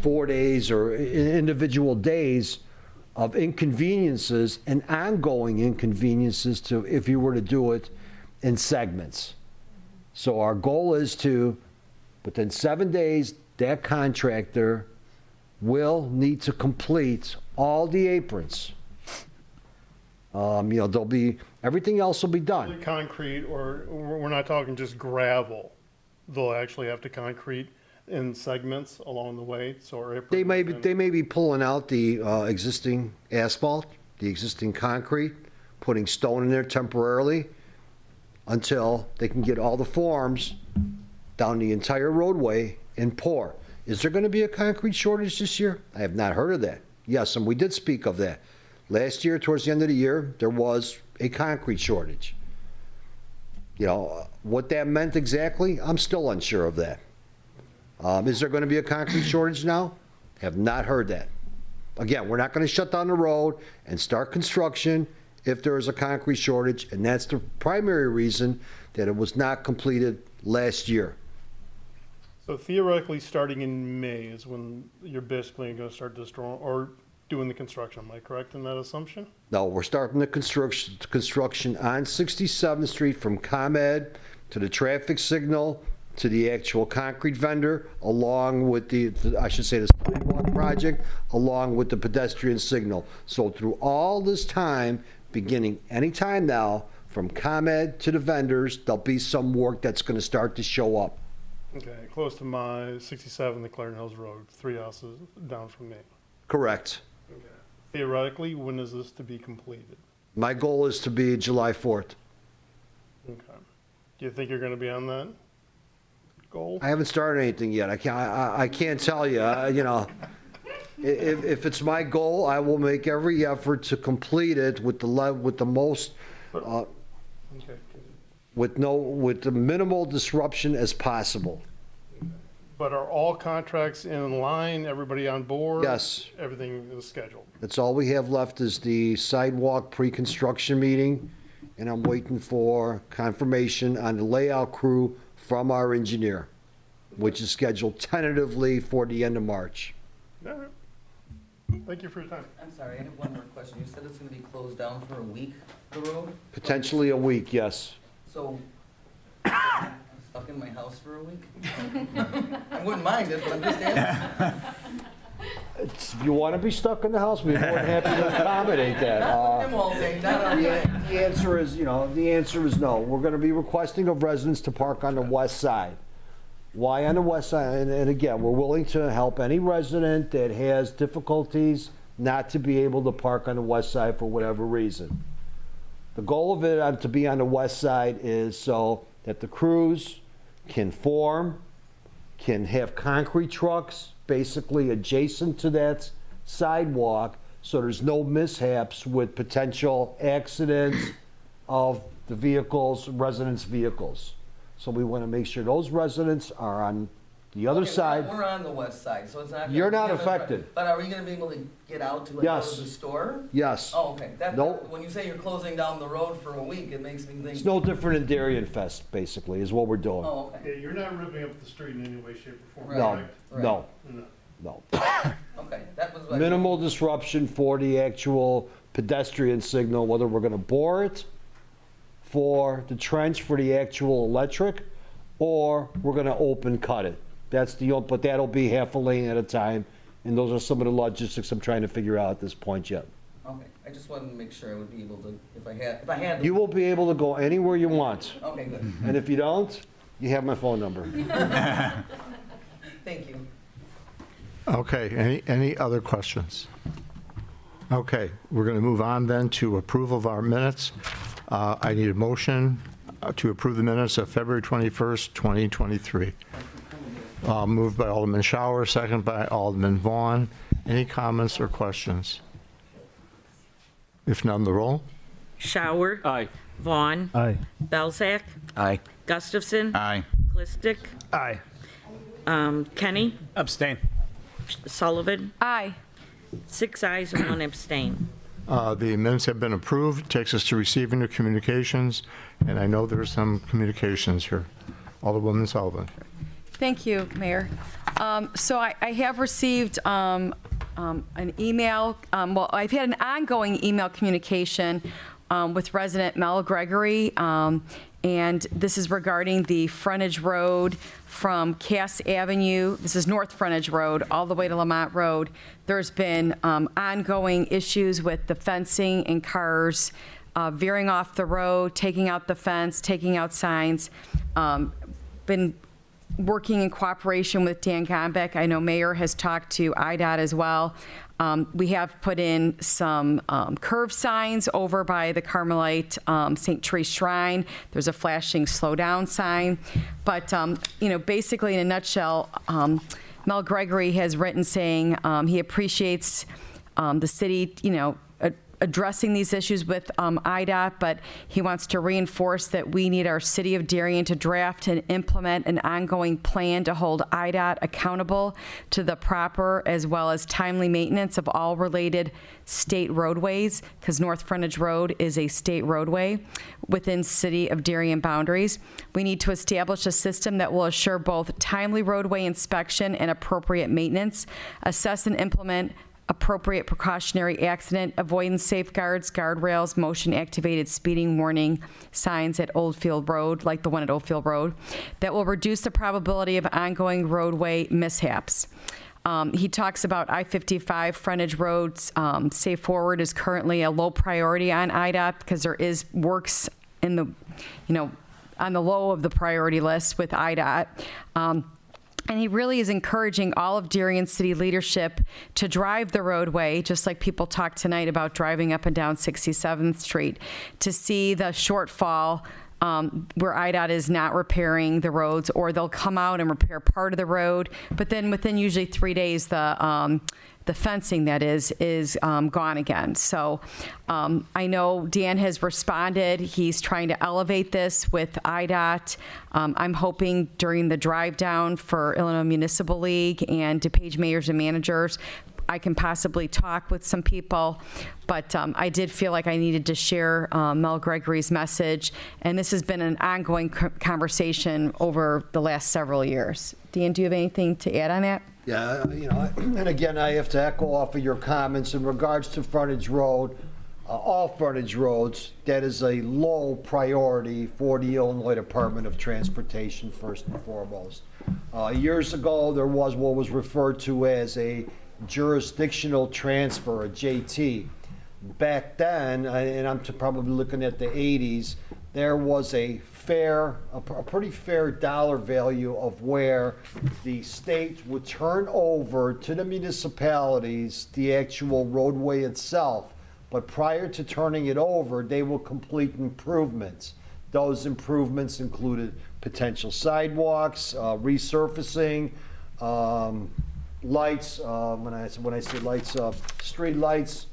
4 days or individual days of inconveniences and ongoing inconveniences to, if you were to do it in segments. So our goal is to, within 7 days, that contractor will need to complete all the aprons. There'll be, everything else will be done. Concrete, or we're not talking just gravel. They'll actually have to concrete in segments along the way, so our aprons. They may be pulling out the existing asphalt, the existing concrete, putting stone in there temporarily until they can get all the forms down the entire roadway and pour. Is there going to be a concrete shortage this year? I have not heard of that. Yes, and we did speak of that. Last year, towards the end of the year, there was a concrete shortage. What that meant exactly, I'm still unsure of that. Is there going to be a concrete shortage now? Have not heard that. Again, we're not going to shut down the road and start construction if there is a concrete shortage, and that's the primary reason that it was not completed last year. So theoretically, starting in May is when you're basically going to start destroying or doing the construction. Am I correct in that assumption? No, we're starting the construction on 67th Street from ComEd to the traffic signal to the actual concrete vendor, along with the sidewalk project, along with the pedestrian signal. So through all this time, beginning anytime now, from ComEd to the vendors, there'll be some work that's gonna start to show up. Okay, close to my 67, the Clarendon Hills Road, 3 houses down from me. Correct. Okay. Theoretically, when is this to be completed? My goal is to be July 4th. Okay. Do you think you're going to be on that goal? I haven't started anything yet. I can't tell you, you know. If it's my goal, I will make every effort to complete it with the most, Okay. with the minimal disruption as possible. But are all contracts in line, everybody on board? Yes. Everything is scheduled? That's all we have left is the sidewalk pre-construction meeting, and I'm waiting for confirmation on the layout crew from our engineer, which is scheduled tentatively for the end of March. All right. Thank you for your time. I'm sorry, I have one more question. You said it's gonna be closed down for a week, the road? Potentially a week, yes. So, I'm stuck in my house for a week? I wouldn't mind it, but I'm just asking. If you want to be stuck in the house, we'd be more than happy to accommodate that. Him all day, not on The me. the answer is, the answer is no. We're going to be requesting of residents to park on the west side. Why on the west side? And again, we're willing to help any resident that has difficulties not to be able to park on the west side for whatever reason. The goal of it to be on the west side is so that the crews can form, can have concrete trucks basically adjacent to that sidewalk, so there's no mishaps with potential accidents of the vehicles, residents' vehicles. So we want to make sure those residents are on the other Okay, side. We're on the west side, so it's not. gonna You're be not on the- affected. But are we gonna be able to get out to like go Yes. to the store? Yes. Oh, okay. Nope. When you say you're closing down the road for a week, it makes me think. It's no different than Darien Fest, basically, is what we're doing. Oh, okay. Yeah, you're not ripping up the street in any way, shape, or form, No, correct? no, No. no. Okay, that was what. Minimal disruption for the actual pedestrian signal, whether we're gonna bore it for the trench for the actual electric, or we're gonna open cut it. That's but that'll be half a lane at a time, and those are some of the logistics I'm trying to figure out at this point yet. Okay, I just wanted to make sure I would be able to, if I had. You will be able to go anywhere you want, Okay, good. and if you don't, you have my phone number. Thank you. Okay, any other questions? Okay, we're going to move on then to approval of our minutes. I need a motion to approve the minutes of February 21st, 2023. Moved by Alderman Shower, second by Alderman Vaughn. Any comments or questions? If none, the roll. Shower. Aye. Vaughn. Aye. Belzak. Aye. Gustafson. Aye. Clistic. Aye. Kenny. Abstain. Sullivan. Aye. 6 ayes and 1 abstain. The minutes have been approved. Takes us to receiving the communications, and I know there's some communications here. Alderwoman Sullivan. Thank you, Mayor. So I have received an email, well, I've had an ongoing email communication with resident Mel Gregory, and this is regarding the frontage road from Cass Avenue, this is North Frontage Road, all the way to Lamont Road. There's been ongoing issues with the fencing and cars veering off the road, taking out the fence, taking out signs. Been working in cooperation with Dan Gombeck. I know Mayor has talked to IDOT as well. We have put in some curve signs over by the Carmelite St. Therese Shrine. There's a flashing slow down sign. But, basically in a nutshell, Mel Gregory has written saying he appreciates the city, addressing these issues with IDOT, but he wants to reinforce that we need our City of Darien to draft and implement an ongoing plan to hold IDOT accountable to the proper as well as timely maintenance of all related state roadways, because North Frontage Road is a state roadway within City of Darien boundaries. We need to establish a system that will assure both timely roadway inspection and appropriate maintenance, assess and implement appropriate precautionary accident avoidance safeguards, guardrails, motion-activated speeding warning signs at Oldfield Road, like the one at Oldfield Road, that will reduce the probability of ongoing roadway mishaps. He talks about I-55 frontage roads. Safe Forward is currently a low priority on IDOT because there is works in the, on the low of the priority list with IDOT. And he really is encouraging all of Darien City leadership to drive the roadway, just like people talked tonight about driving up and down 67th Street, to see the shortfall where IDOT is not repairing the roads, or they'll come out and repair part of the road, but then within usually 3 days, the fencing that is gone again. So I know Dan has responded. He's trying to elevate this with IDOT. I'm hoping during the drive down for Illinois Municipal League and DuPage mayors and managers, I can possibly talk with some people, but I did feel like I needed to share Mel Gregory's message, and this has been an ongoing conversation over the last several years. Dan, do you have anything to add on that? Yeah, and again, I have to echo off of your comments in regards to frontage road, all frontage roads, that is a low priority for the Illinois Department of Transportation, first and foremost. Years ago, there was what was referred to as a jurisdictional transfer, a JT. Back then, and I'm probably looking at the 80s, there was a pretty fair dollar value of where the state would turn over to the municipalities the actual roadway itself. But prior to turning it over, they will complete improvements. Those improvements included potential sidewalks, resurfacing, lights, when I say lights, street lights,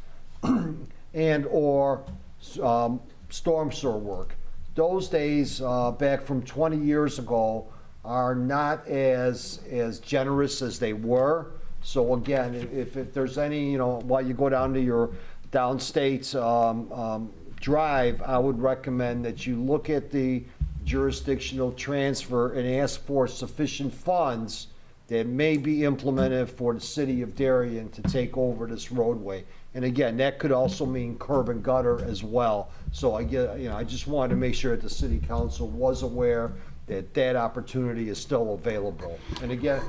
and or storm sewer work. Those days back from 20 years ago are not as generous as they were. So again, if there's any, while you go down to your downstate drive, I would recommend that you look at the jurisdictional transfer and ask for sufficient funds that may be implemented for the city of Darien to take over this roadway. And again, that could also mean curb and gutter as well. So I just wanted to make sure that the city council was aware that that opportunity is still available. And again,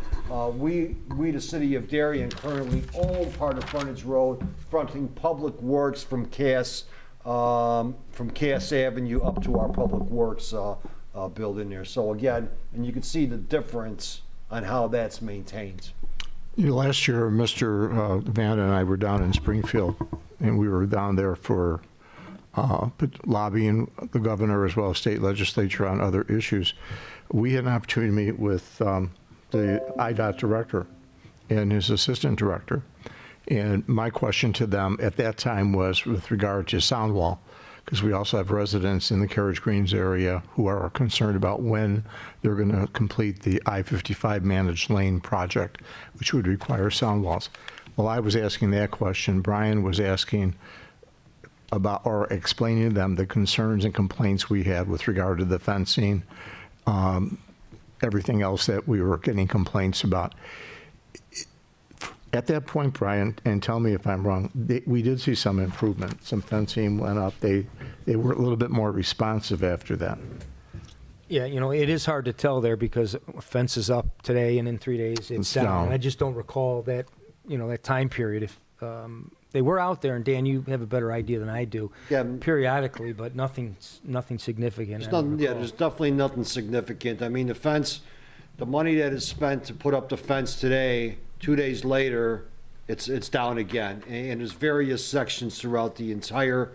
we the city of Darien currently own part of frontage road fronting Public Works from Cass Avenue up to our Public Works building there. So again, and you can see the difference on how that's maintained. Last year, Mr. Van and I were down in Springfield, and we were down there for lobbying the governor as well as state legislature on other issues. We had an opportunity to meet with the IDOT director and his assistant director. And my question to them at that time was with regard to sound wall, because we also have residents in the Carriage Greens area who are concerned about when they're going to complete the I-55 managed lane project, which would require sound walls. While I was asking that question, Brian was asking about or explaining to them the concerns and complaints we had with regard to the fencing, everything else that we were getting complaints about. At that point, Brian, and tell me if I'm wrong, we did see some improvement. Some fencing went up. They were a little bit more responsive after that. Yeah, it is hard to tell there because a fence is up today and in 3 days it's down. And I just don't recall that, that time period. If they were out there, and Dan, you have a better idea than I do, periodically, but nothing significant. There's definitely nothing significant. I mean, the fence, the money that is spent to put up the fence today, 2 days later, it's down again. And there's various sections throughout the entire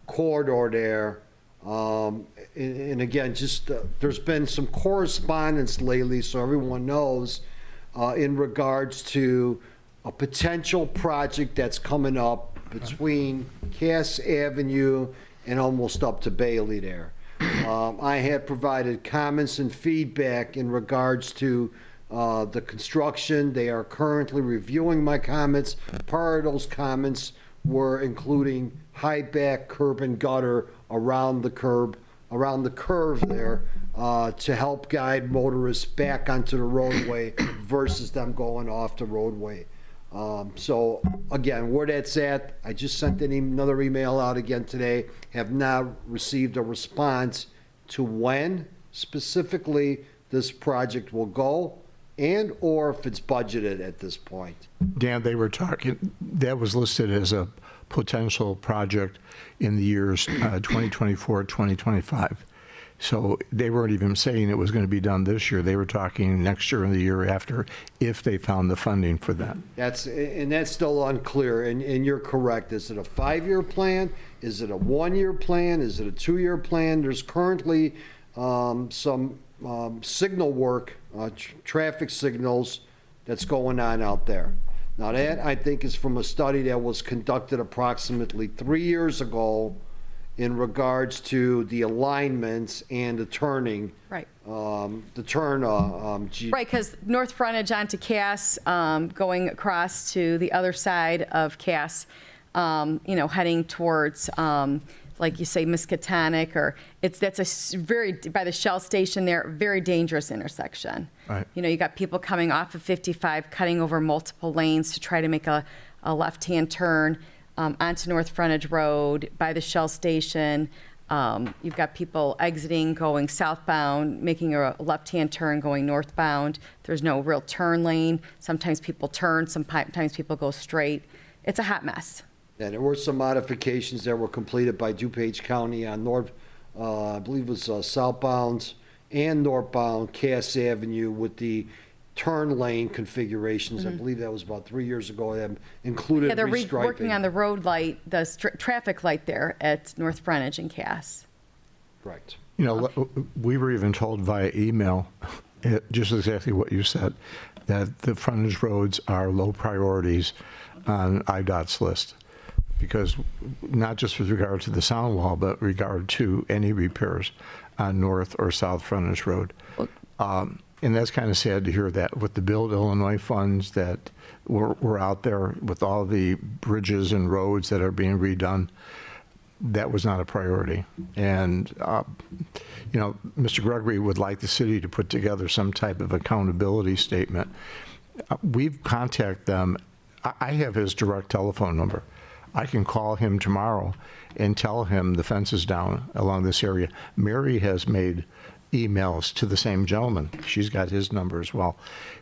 corridor there. And again, just there's been some correspondence lately, so everyone knows, in regards to a potential project that's coming up between Cass Avenue and almost up to Bailey there. I had provided comments and feedback in regards to the construction. They are currently reviewing my comments. Part of those comments were including high back curb and gutter around the curve there to help guide motorists back onto the roadway versus them going off the roadway. So again, where that's at, I just sent another email out again today, have not received a response to when specifically this project will go and or if it's budgeted at this point. Dan, they were talking, that was listed as a potential project in the years 2024, 2025. So they weren't even saying it was going to be done this year. They were talking next year and the year after if they found the funding for that. That's still unclear, and you're correct. Is it a 5-year plan? Is it a 1-year plan? Is it a 2-year plan? There's currently some signal work, traffic signals that's going on out there. Now that, I think, is from a study that was conducted approximately 3 years ago in regards to the alignments and the turning. Right. The turn. Right, because north frontage onto Cass, going across to the other side of Cass, heading towards, like you say, Miskatonic, or that's a very, by the Shell station there, very dangerous intersection. Right. You got people coming off of 55, cutting over multiple lanes to try to make a left-hand turn onto North Frontage Road by the Shell station. You've got people exiting, going southbound, making a left-hand turn, going northbound. There's no real turn lane. Sometimes people turn, sometimes people go straight. It's a hot mess. Yeah, there were some modifications that were completed by DuPage County on I believe it was southbound and northbound Cass Avenue with the turn lane configurations. I believe that was about 3 years ago. That included Yeah, they're restriping. working on the road light, the traffic light there at North Frontage and Cass. Correct. We were even told via email, just exactly what you said, that the frontage roads are low priorities on IDOT's list. Because not just with regard to the sound wall, but regard to any repairs on North or South Frontage Road. And that's kind of sad to hear that with the Build Illinois funds that were out there, with all the bridges and roads that are being redone, that was not a priority. And, Mr. Gregory would like the city to put together some type of accountability statement. We've contacted them. I have his direct telephone number. I can call him tomorrow and tell him the fence is down along this area. Mary has made emails to the same gentleman. She's got his number as well.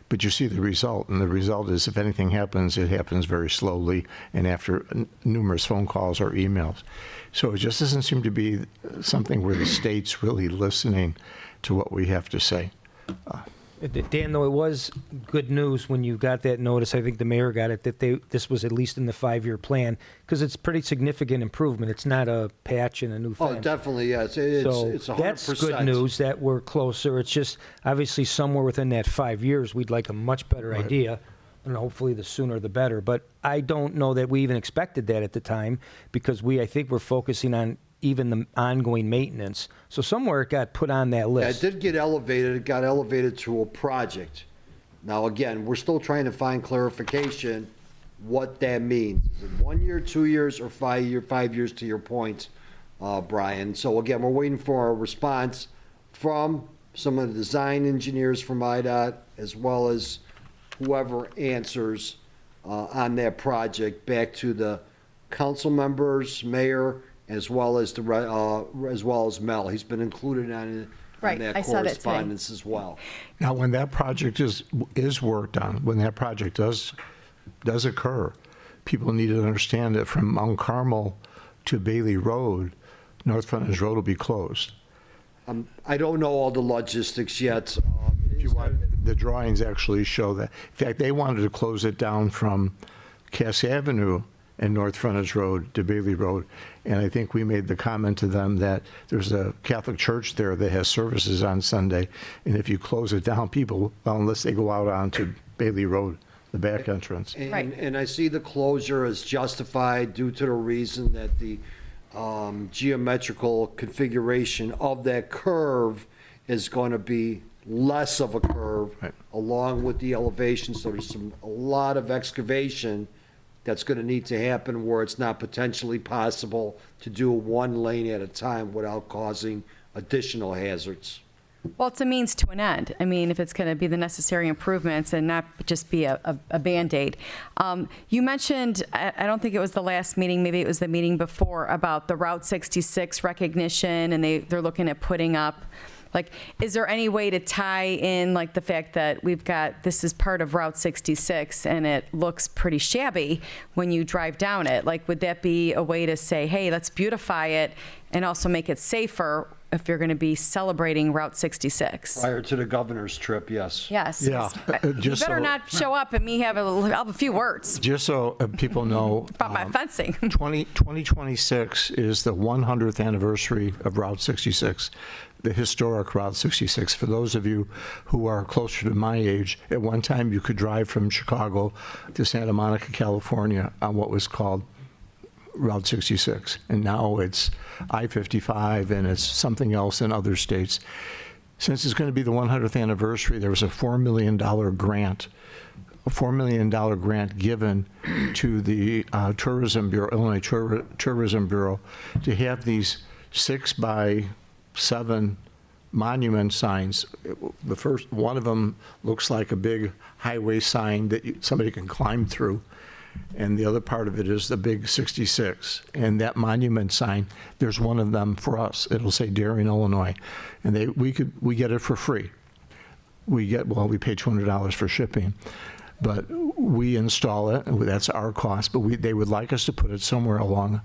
But you see the result, and the result is if anything happens, it happens very slowly and after numerous phone calls or emails. So it just doesn't seem to be something where the state's really listening to what we have to say. Dan, though, it was good news when you got that notice. I think the mayor got it, that this was at least in the 5-year plan, because it's pretty significant improvement. It's not a patch and a new fence. Oh, definitely, yes. So It's 100%. that's good news that we're closer. It's just, obviously, somewhere within that 5 years, we'd like a much better idea, and hopefully the sooner the better. But I don't know that we even expected that at the time, because I think we're focusing on even the ongoing maintenance. So somewhere it got put on that list. Yeah, it did get elevated. It got elevated to a project. Now, again, we're still trying to find clarification what that means. Is it 1 year, 2 years, or 5 years to your point, Brian? So again, we're waiting for a response from some of the design engineers from IDOT, as well as whoever answers on that project, back to the council members, mayor, as well as Mel. He's been included on Right, that I saw that today. correspondence as well. Now, when that project is worked on, when that project does occur, people need to understand that from Mount Carmel to Bailey Road, North Frontage Road will be closed. I don't know all the logistics yet. If you want, the drawings actually show that. In fact, they wanted to close it down from Cass Avenue and North Frontage Road to Bailey Road. And I think we made the comment to them that there's a Catholic church there that has services on Sunday. And if you close it down, people, well, unless they go out onto Bailey Road, the back entrance. And I see the closure is justified due to the reason that the geometrical configuration of that curve is going to be less of a curve, along with the elevation. So there's a lot of excavation that's going to need to happen where it's not potentially possible to do one lane at a time without causing additional hazards. Well, it's a means to an end. I mean, if it's going to be the necessary improvements and not just be a Band-Aid. You mentioned, I don't think it was the last meeting, maybe it was the meeting before, about the Route 66 recognition, and they're looking at putting up, like, is there any way to tie in, like, the fact that this is part of Route 66 and it looks pretty shabby when you drive down it? Like, would that be a way to say, hey, let's beautify it and also make it safer if you're going to be celebrating Route 66? Prior to the governor's trip, yes. Yes. Yeah, You just better so- not show up and me have a few words Just so people know, about my fencing. 2026 is the 100th anniversary of Route 66, the historic Route 66. For those of you who are closer to my age, at one time you could drive from Chicago to Santa Monica, California on what was called Route 66, and now it's I-55 and it's something else in other states. Since it's going to be the 100th anniversary, there was a $4 million grant, given to the Tourism Bureau, Illinois Tourism Bureau, to have these 6x7 monument signs. The first one of them looks like a big highway sign that somebody can climb through. And the other part of it is the big 66. And that monument sign, there's one of them for us. It'll say Darien, Illinois. And we get it for free. We pay $200 for shipping. But we install it, and that's our cost, but they would like us to put it somewhere along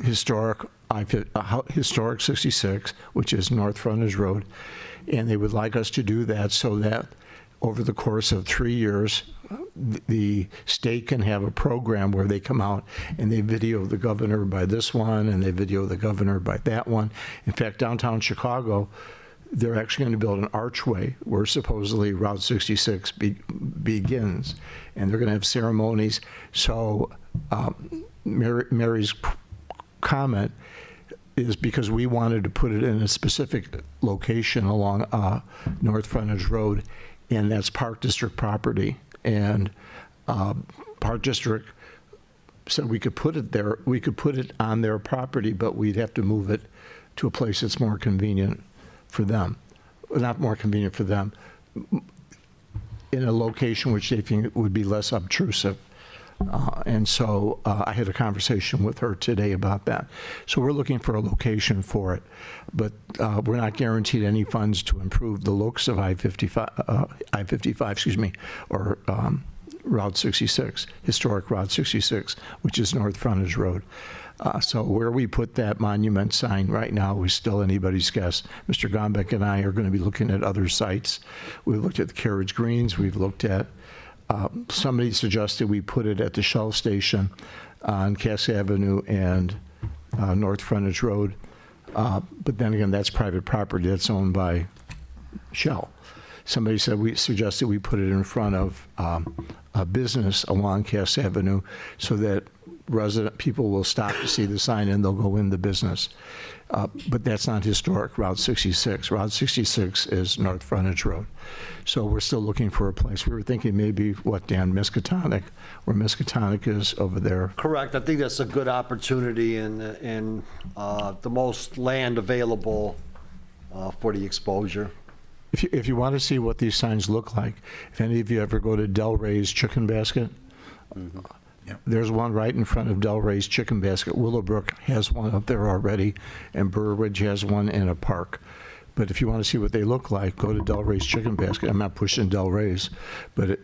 historic 66, which is North Frontage Road. And they would like us to do that so that over the course of 3 years, the state can have a program where they come out and they video the governor by this one and they video the governor by that one. In fact, downtown Chicago, they're actually going to build an archway where supposedly Route 66 begins, and they're going to have ceremonies. So Mary's comment is because we wanted to put it in a specific location along North Frontage Road, and that's Park District property. And Park District said we could put it there, we could put it on their property, but we'd have to move it to a place that's more convenient for them. Not more convenient for them, in a location which they think would be less obtrusive. And so I had a conversation with her today about that. So we're looking for a location for it, but we're not guaranteed any funds to improve the looks of I-55, or Route 66, historic Route 66, which is North Frontage Road. So where we put that monument sign right now is still anybody's guess. Mr. Gombeck and I are going to be looking at other sites. We've looked at the Carriage Greens. We've looked at somebody suggested we put it at the Shell station on Cass Avenue and North Frontage Road. But then again, that's private property that's owned by Shell. Somebody suggested we put it in front of a business along Cass Avenue so that people will stop to see the sign and they'll go in the business. But that's not historic Route 66. Route 66 is North Frontage Road. So we're still looking for a place. We were thinking maybe, Dan, Miskatonic, where Miskatonic is over there. Correct. I think that's a good opportunity and the most land available for the exposure. If you want to see what these signs look like, if any of you ever go to Del Rey's Chicken Basket, there's one right in front of Del Rey's Chicken Basket. Willowbrook has one up there already, and Burridge has one in a park. But if you want to see what they look like, go to Del Rey's Chicken Basket. I'm not pushing Del Rey's, but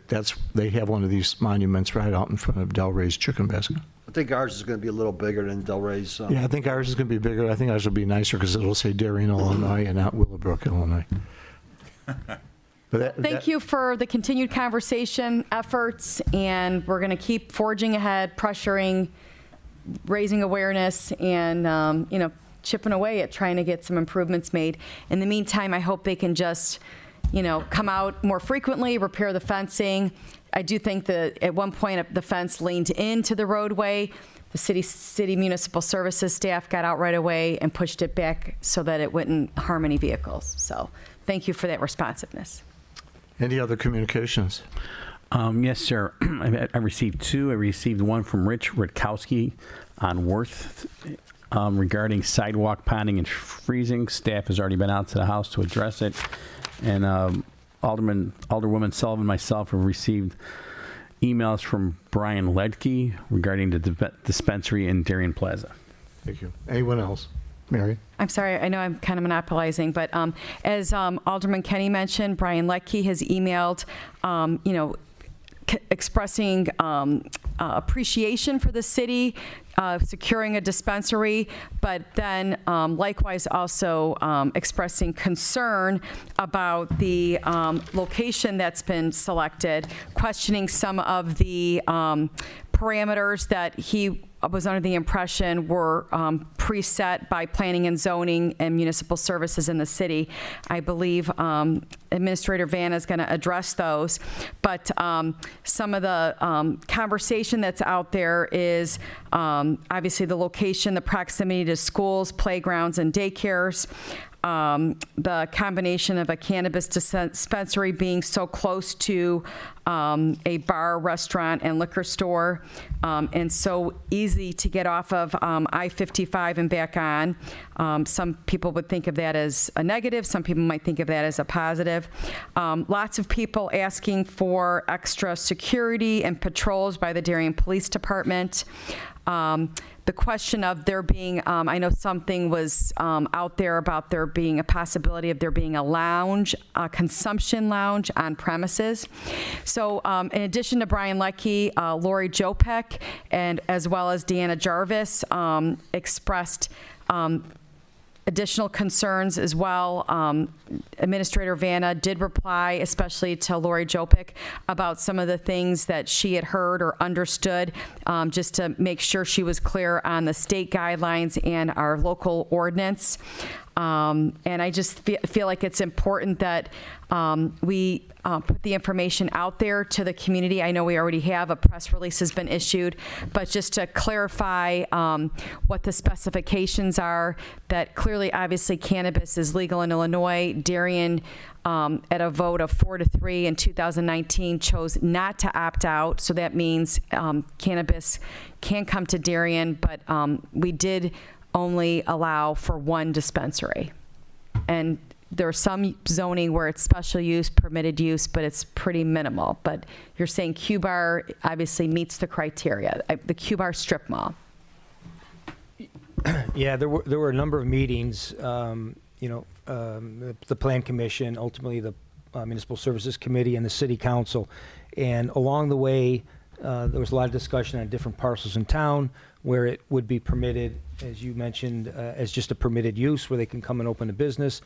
they have one of these monuments right out in front of Del Rey's Chicken Basket. I think ours is going to be a little bigger than Del Rey's. Yeah, I think ours is going to be bigger. I think ours will be nicer because it'll say Darien, Illinois, and not Willowbrook, Illinois. Thank you for the continued conversation efforts, and we're going to keep forging ahead, pressuring, raising awareness, and chipping away at trying to get some improvements made. In the meantime, I hope they can just, come out more frequently, repair the fencing. I do think that at one point the fence leaned into the roadway. The city municipal services staff got out right away and pushed it back so that it wouldn't harm any vehicles. So thank you for that responsiveness. Any other communications? Yes, sir. I received two. I received one from Rich Rutkowski on Worth regarding sidewalk ponding and freezing. Staff has already been out to the house to address it. And Alderwoman Sullivan and myself have received emails from Brian Ledke regarding the dispensary in Darien Plaza. Thank you. Anyone else? Mary? I'm sorry, I know I'm kind of monopolizing, but as Alderman Kenny mentioned, Brian Leckie has emailed, expressing appreciation for the city securing a dispensary, but then likewise also expressing concern about the location that's been selected, questioning some of the parameters that he was under the impression were preset by planning and zoning and municipal services in the city. I believe Administrator Vanna is going to address those, but some of the conversation that's out there is obviously the location, the proximity to schools, playgrounds, and daycares. The combination of a cannabis dispensary being so close to a bar, restaurant, and liquor store, and so easy to get off of I-55 and back on. Some people would think of that as a negative. Some people might think of that as a positive. Lots of people asking for extra security and patrols by the Darien Police Department. The question of there being, I know something was out there about there being a possibility of there being a lounge, a consumption lounge on premises. So in addition to Brian Leckie, Lori Jopek, and as well as Deanna Jarvis expressed additional concerns as well. Administrator Vanna did reply, especially to Lori Jopek, about some of the things that she had heard or understood, just to make sure she was clear on the state guidelines and our local ordinance. And I just feel like it's important that we put the information out there to the community. I know we already have a press release has been issued, but just to clarify what the specifications are, that clearly, obviously, cannabis is legal in Illinois. Darien, at a vote of 4-3 in 2019, chose not to opt out. So that means cannabis can come to Darien, but we did only allow for one dispensary. And there's some zoning where it's special use, permitted use, but it's pretty minimal. But you're saying Q-Bar obviously meets the criteria, the Q-Bar strip mall. Yeah, there were a number of meetings, the Plan Commission, ultimately the Municipal Services Committee, and the City Council. And along the way, there was a lot of discussion on different parcels in town where it would be permitted, as you mentioned, as just a permitted use where they can come and open a business.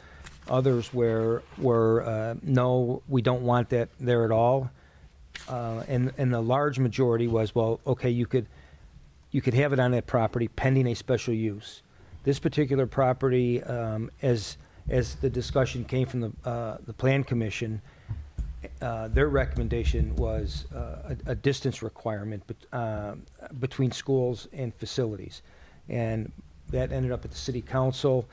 Others were no, we don't want that there at all. And the large majority was, well, okay, you could have it on that property pending a special use. This particular property, as the discussion came from the Plan Commission, their recommendation was a distance requirement between schools and facilities, and that ended up at the City Council,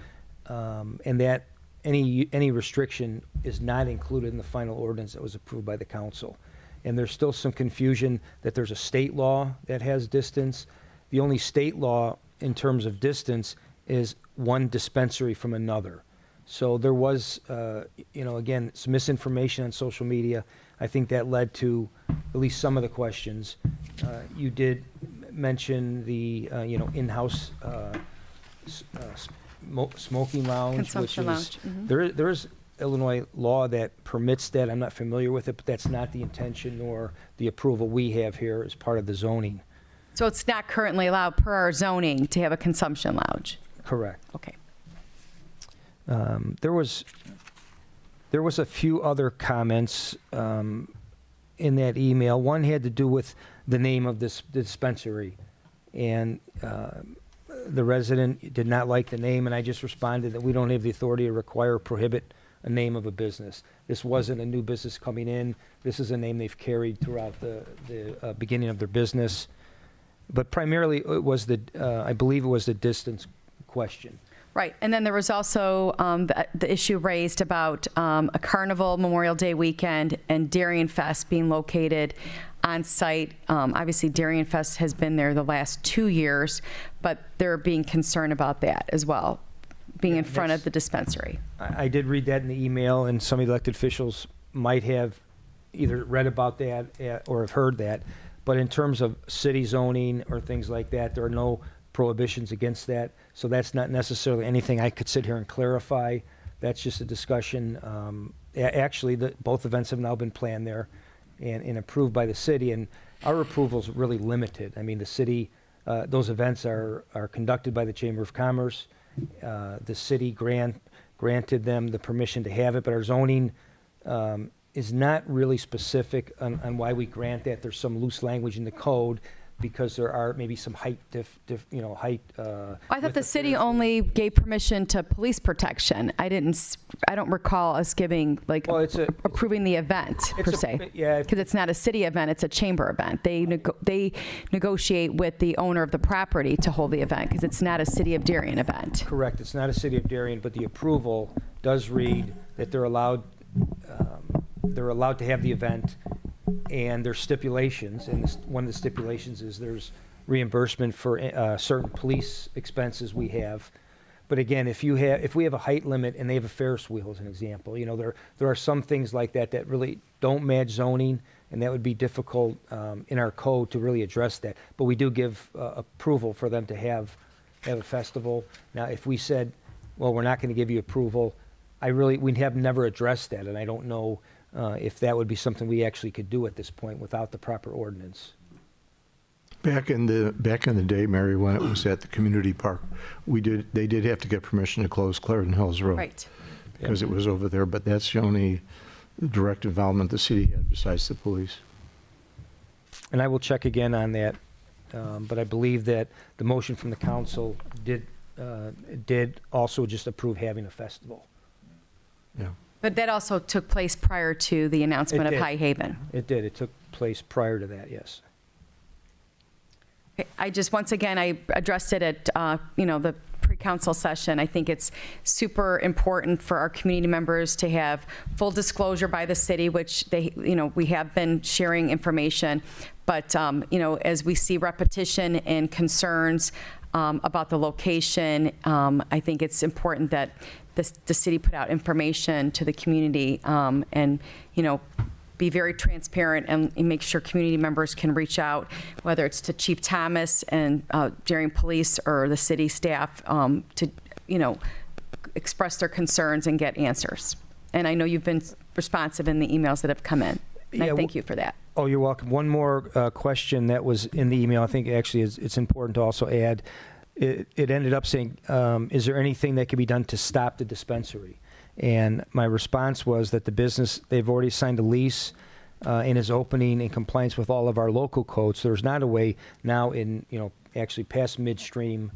and that any restriction is not included in the final ordinance that was approved by the council. And there's still some confusion that there's a state law that has distance. The only state law in terms of distance is one dispensary from another. So there was, again, some misinformation on social media. I think that led to at least some of the questions. You did mention the, in-house smoking lounge, Consumption which lounge. is, there is Illinois law that permits that. I'm not familiar with it, but that's not the intention nor the approval we have here as part of the zoning. So it's not currently allowed per our zoning to have a consumption lounge? Correct. Okay. There was a few other comments in that email. One had to do with the name of this dispensary, and the resident did not like the name, and I just responded that we don't have the authority to require or prohibit a name of a business. This wasn't a new business coming in. This is a name they've carried throughout the beginning of their business. But primarily, it was I believe it was the distance question. Right, and then there was also the issue raised about a Carnival Memorial Day weekend and Darien Fest being located on site. Obviously, Darien Fest has been there the last 2 years, but they're being concerned about that as well, being in front of the dispensary. I did read that in the email, and some elected officials might have either read about that or have heard that. But in terms of city zoning or things like that, there are no prohibitions against that. So that's not necessarily anything I could sit here and clarify. That's just a discussion. Actually, both events have now been planned there and approved by the city, and our approval's really limited. I mean, the city, those events are conducted by the Chamber of Commerce. The city granted them the permission to have it, but our zoning is not really specific on why we grant that. There's some loose language in the code because there are maybe some height height. I thought the city only gave permission to police protection. I don't recall us giving, approving the event per se. Yeah. Because it's not a city event, it's a chamber event. They negotiate with the owner of the property to hold the event because it's not a City of Darien event. Correct. It's not a City of Darien, but the approval does read that they're allowed to have the event, and there's stipulations, and one of the stipulations is there's reimbursement for certain police expenses we have. But again, if we have a height limit and they have a Ferris wheel, as an example, there are some things like that that really don't match zoning, and that would be difficult in our code to really address that. But we do give approval for them to have a festival. Now, if we said, well, we're not going to give you approval, we have never addressed that, and I don't know if that would be something we actually could do at this point without the proper ordinance. Back in the day, Mary, when it was at the community park, they did have to get permission to close Clarendon Hills Road. Right. Because it was over there, but that's the only direct involvement the city had besides the police. And I will check again on that, but I believe that the motion from the council did also just approve having a festival. Yeah. But that also took place prior to the announcement of High Haven. It did. It took place prior to that, yes. I just, once again, I addressed it at, the pre-council session. I think it's super important for our community members to have full disclosure by the city, which we have been sharing information. But, as we see repetition and concerns about the location, I think it's important that the city put out information to the community and, be very transparent and make sure community members can reach out, whether it's to Chief Thomas and Darien Police or the city staff to, express their concerns and get answers. And I know you've been responsive in the emails that have come in. And I thank you for that. Oh, you're welcome. One more question that was in the email, I think actually it's important to also add. It ended up saying, is there anything that can be done to stop the dispensary? And my response was that the business, they've already signed a lease and is opening in compliance with all of our local codes. So there's not a way now actually past midstream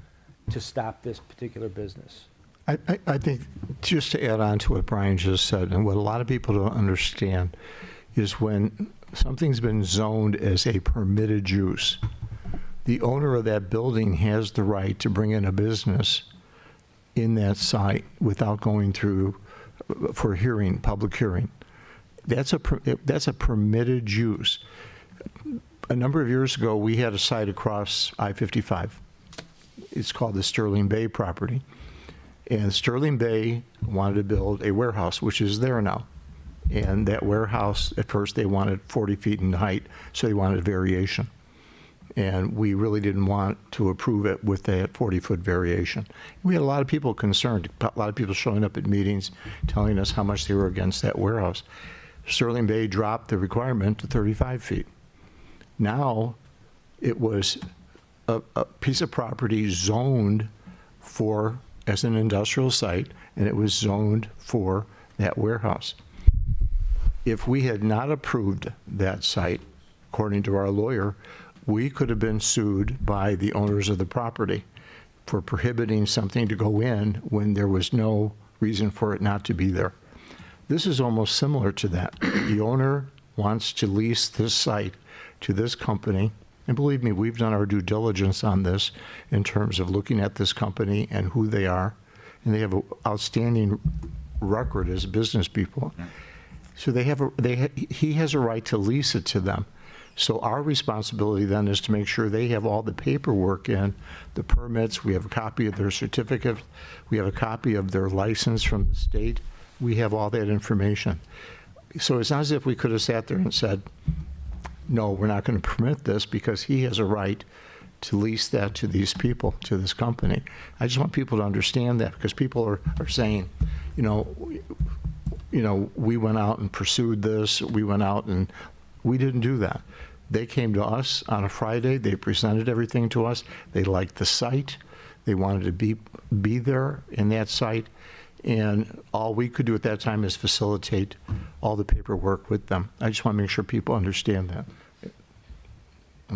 to stop this particular business. I think just to add on to what Brian just said, and what a lot of people don't understand is when something's been zoned as a permitted use, the owner of that building has the right to bring in a business in that site without going through for hearing, public hearing. That's a permitted use. A number of years ago, we had a site across I-55. It's called the Sterling Bay property. And Sterling Bay wanted to build a warehouse, which is there now. And that warehouse, at first, they wanted 40 feet in height, so they wanted a variation. And we really didn't want to approve it with that 40-foot variation. We had a lot of people concerned, a lot of people showing up at meetings telling us how much they were against that warehouse. Sterling Bay dropped the requirement to 35 feet. Now, it was a piece of property zoned as an industrial site, and it was zoned for that warehouse. If we had not approved that site, according to our lawyer, we could have been sued by the owners of the property for prohibiting something to go in when there was no reason for it not to be there. This is almost similar to that. The owner wants to lease this site to this company, and believe me, we've done our due diligence on this in terms of looking at this company and who they are and they have an outstanding record as business people. So he has a right to lease it to them. So our responsibility then is to make sure they have all the paperwork in, the permits, we have a copy of their certificate, we have a copy of their license from the state, we have all that information. So it's not as if we could have sat there and said, no, we're not going to permit this, because he has a right to lease that to these people, to this company. I just want people to understand that, because people are saying, we went out and pursued this, we went out and we didn't do that. They came to us on a Friday, they presented everything to us, they liked the site, they wanted to be there in that site, and all we could do at that time is facilitate all the paperwork with them. I just want to make sure people understand that.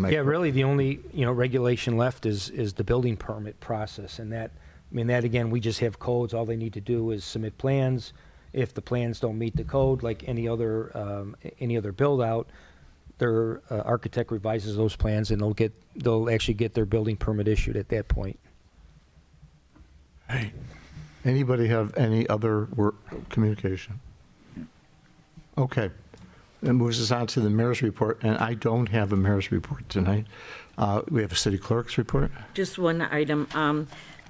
Yeah, really, the only, regulation left is the building permit process, and that again, we just have codes. All they need to do is submit plans. If the plans don't meet the code, like any other build out, their architect revises those plans, and they'll actually get their building permit issued at that point. Hey, anybody have any other communication? Okay. That moves us on to the mayor's report, and I don't have a mayor's report tonight. We have a city clerk's report. Just one item.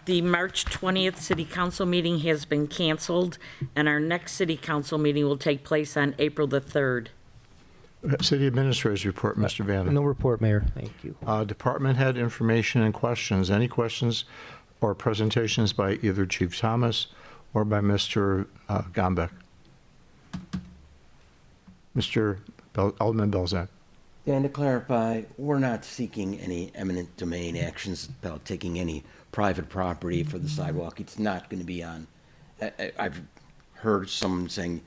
The March 20th city council meeting has been canceled, and our next city council meeting will take place on April the 3rd. City administrator's report, Mr. Vanden. No report, Mayor. Thank you. Department head information and questions. Any questions or presentations by either Chief Thomas or by Mr. Gombeck? Mr. Alderman Belzak. Dan, to clarify, we're not seeking any eminent domain actions about taking any private property for the sidewalk. It's not going to be on, I've heard someone saying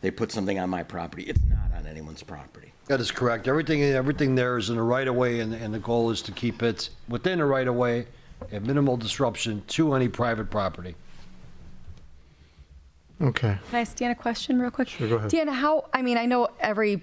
they put something on my property. It's not on anyone's property. That is correct. Everything there is in the right of way, and the goal is to keep it within the right of way at minimal disruption to any private property. Okay. Can I ask Dan a question real quick? Sure, go ahead. Dan, I know every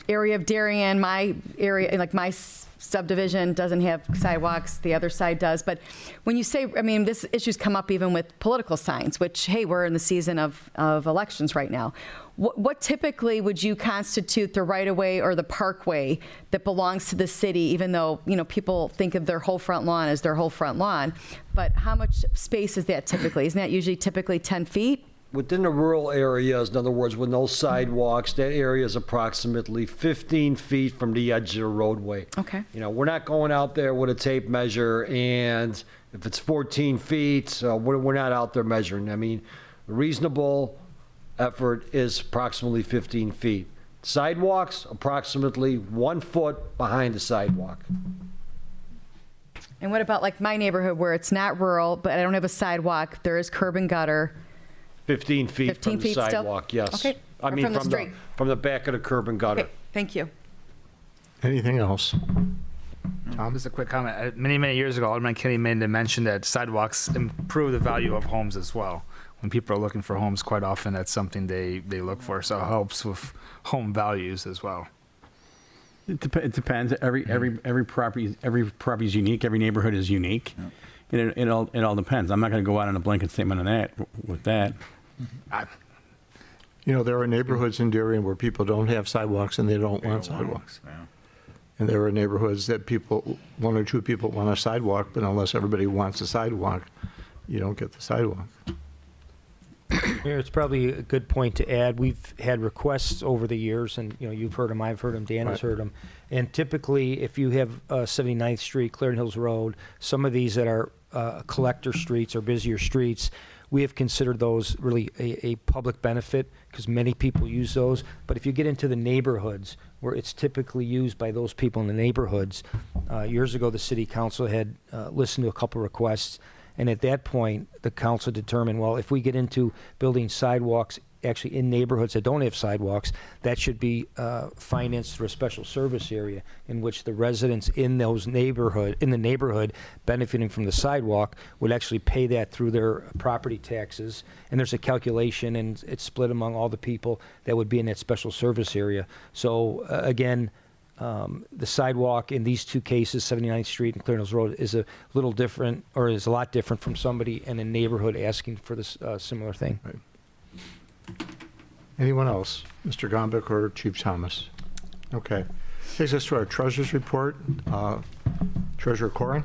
area of Darien, my area, like my subdivision doesn't have sidewalks, the other side does. But when you say, this issue's come up even with political signs, which, hey, we're in the season of elections right now. What typically would you constitute the right-of-way or the parkway that belongs to the city, even though, people think of their whole front lawn as their whole front lawn? But how much space is that typically? Isn't that usually typically 10 feet? Within the rural areas, in other words, with no sidewalks, that area is approximately 15 feet from the edge of the roadway. Okay. We're not going out there with a tape measure, and if it's 14 feet, we're not out there measuring. A reasonable effort is approximately 15 feet. Sidewalks, approximately 1 foot behind the sidewalk. And what about like my neighborhood where it's not rural, but I don't have a sidewalk, there is curb and gutter? 15 feet 15 from the feet still? sidewalk, yes. Okay. Or from the street? From the back of the curb and gutter. Okay, thank you. Anything else? Tom? Just a quick comment. Many years ago, Alderman Kenny made the mention that sidewalks improve the value of homes as well. When people are looking for homes, quite often that's something they look for. So it helps with home values as well. It depends. Every property is unique. Every neighborhood is unique. Yeah. It all depends. I'm not going to go out on a blanket statement on that. With that, there are neighborhoods in Darien where people don't have sidewalks and they don't want sidewalks. Yeah. And there are neighborhoods that one or two people want a sidewalk, but unless everybody wants a sidewalk, you don't get the sidewalk. Mayor, it's probably a good point to add. We've had requests over the years, and you've heard them, I've heard them, Dan has heard them. And typically, if you have 79th Street, Clarendon Hills Road, some of these that are collector streets or busier streets, we have considered those really a public benefit because many people use those. But if you get into the neighborhoods where it's typically used by those people in the neighborhoods, years ago the city council had listened to a couple requests. And at that point, the council determined, well, if we get into building sidewalks actually in neighborhoods that don't have sidewalks, that should be financed through a special service area in which the residents in the neighborhood benefiting from the sidewalk would actually pay that through their property taxes. And there's a calculation, and it's split among all the people that would be in that special service area. So again, the sidewalk in these two cases, 79th Street and Clear Hills Road, is a little different, or is a lot different from somebody in a neighborhood asking for this similar thing. Anyone else? Mr. Gombic or Chief Thomas? Okay. Takes us to our treasurer's report. Treasurer Corrin?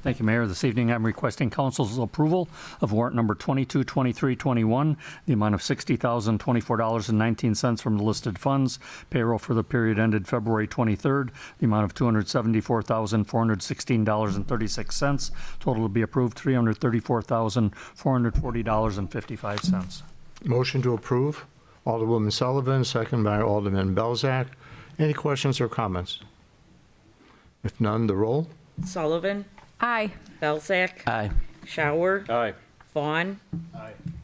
Thank you, Mayor. This evening, I'm requesting council's approval of warrant number 222321, the amount of $60,024.19 from the listed funds. Payroll for the period ended February 23rd, the amount of $274,416.36. Total to be approved, $334,440.55. Motion to approve. Alderwoman Sullivan, second by Alderman Belzak. Any questions or comments? If none, the roll. Sullivan. Aye. Belzak. Aye. Shower. Aye. Vaughn.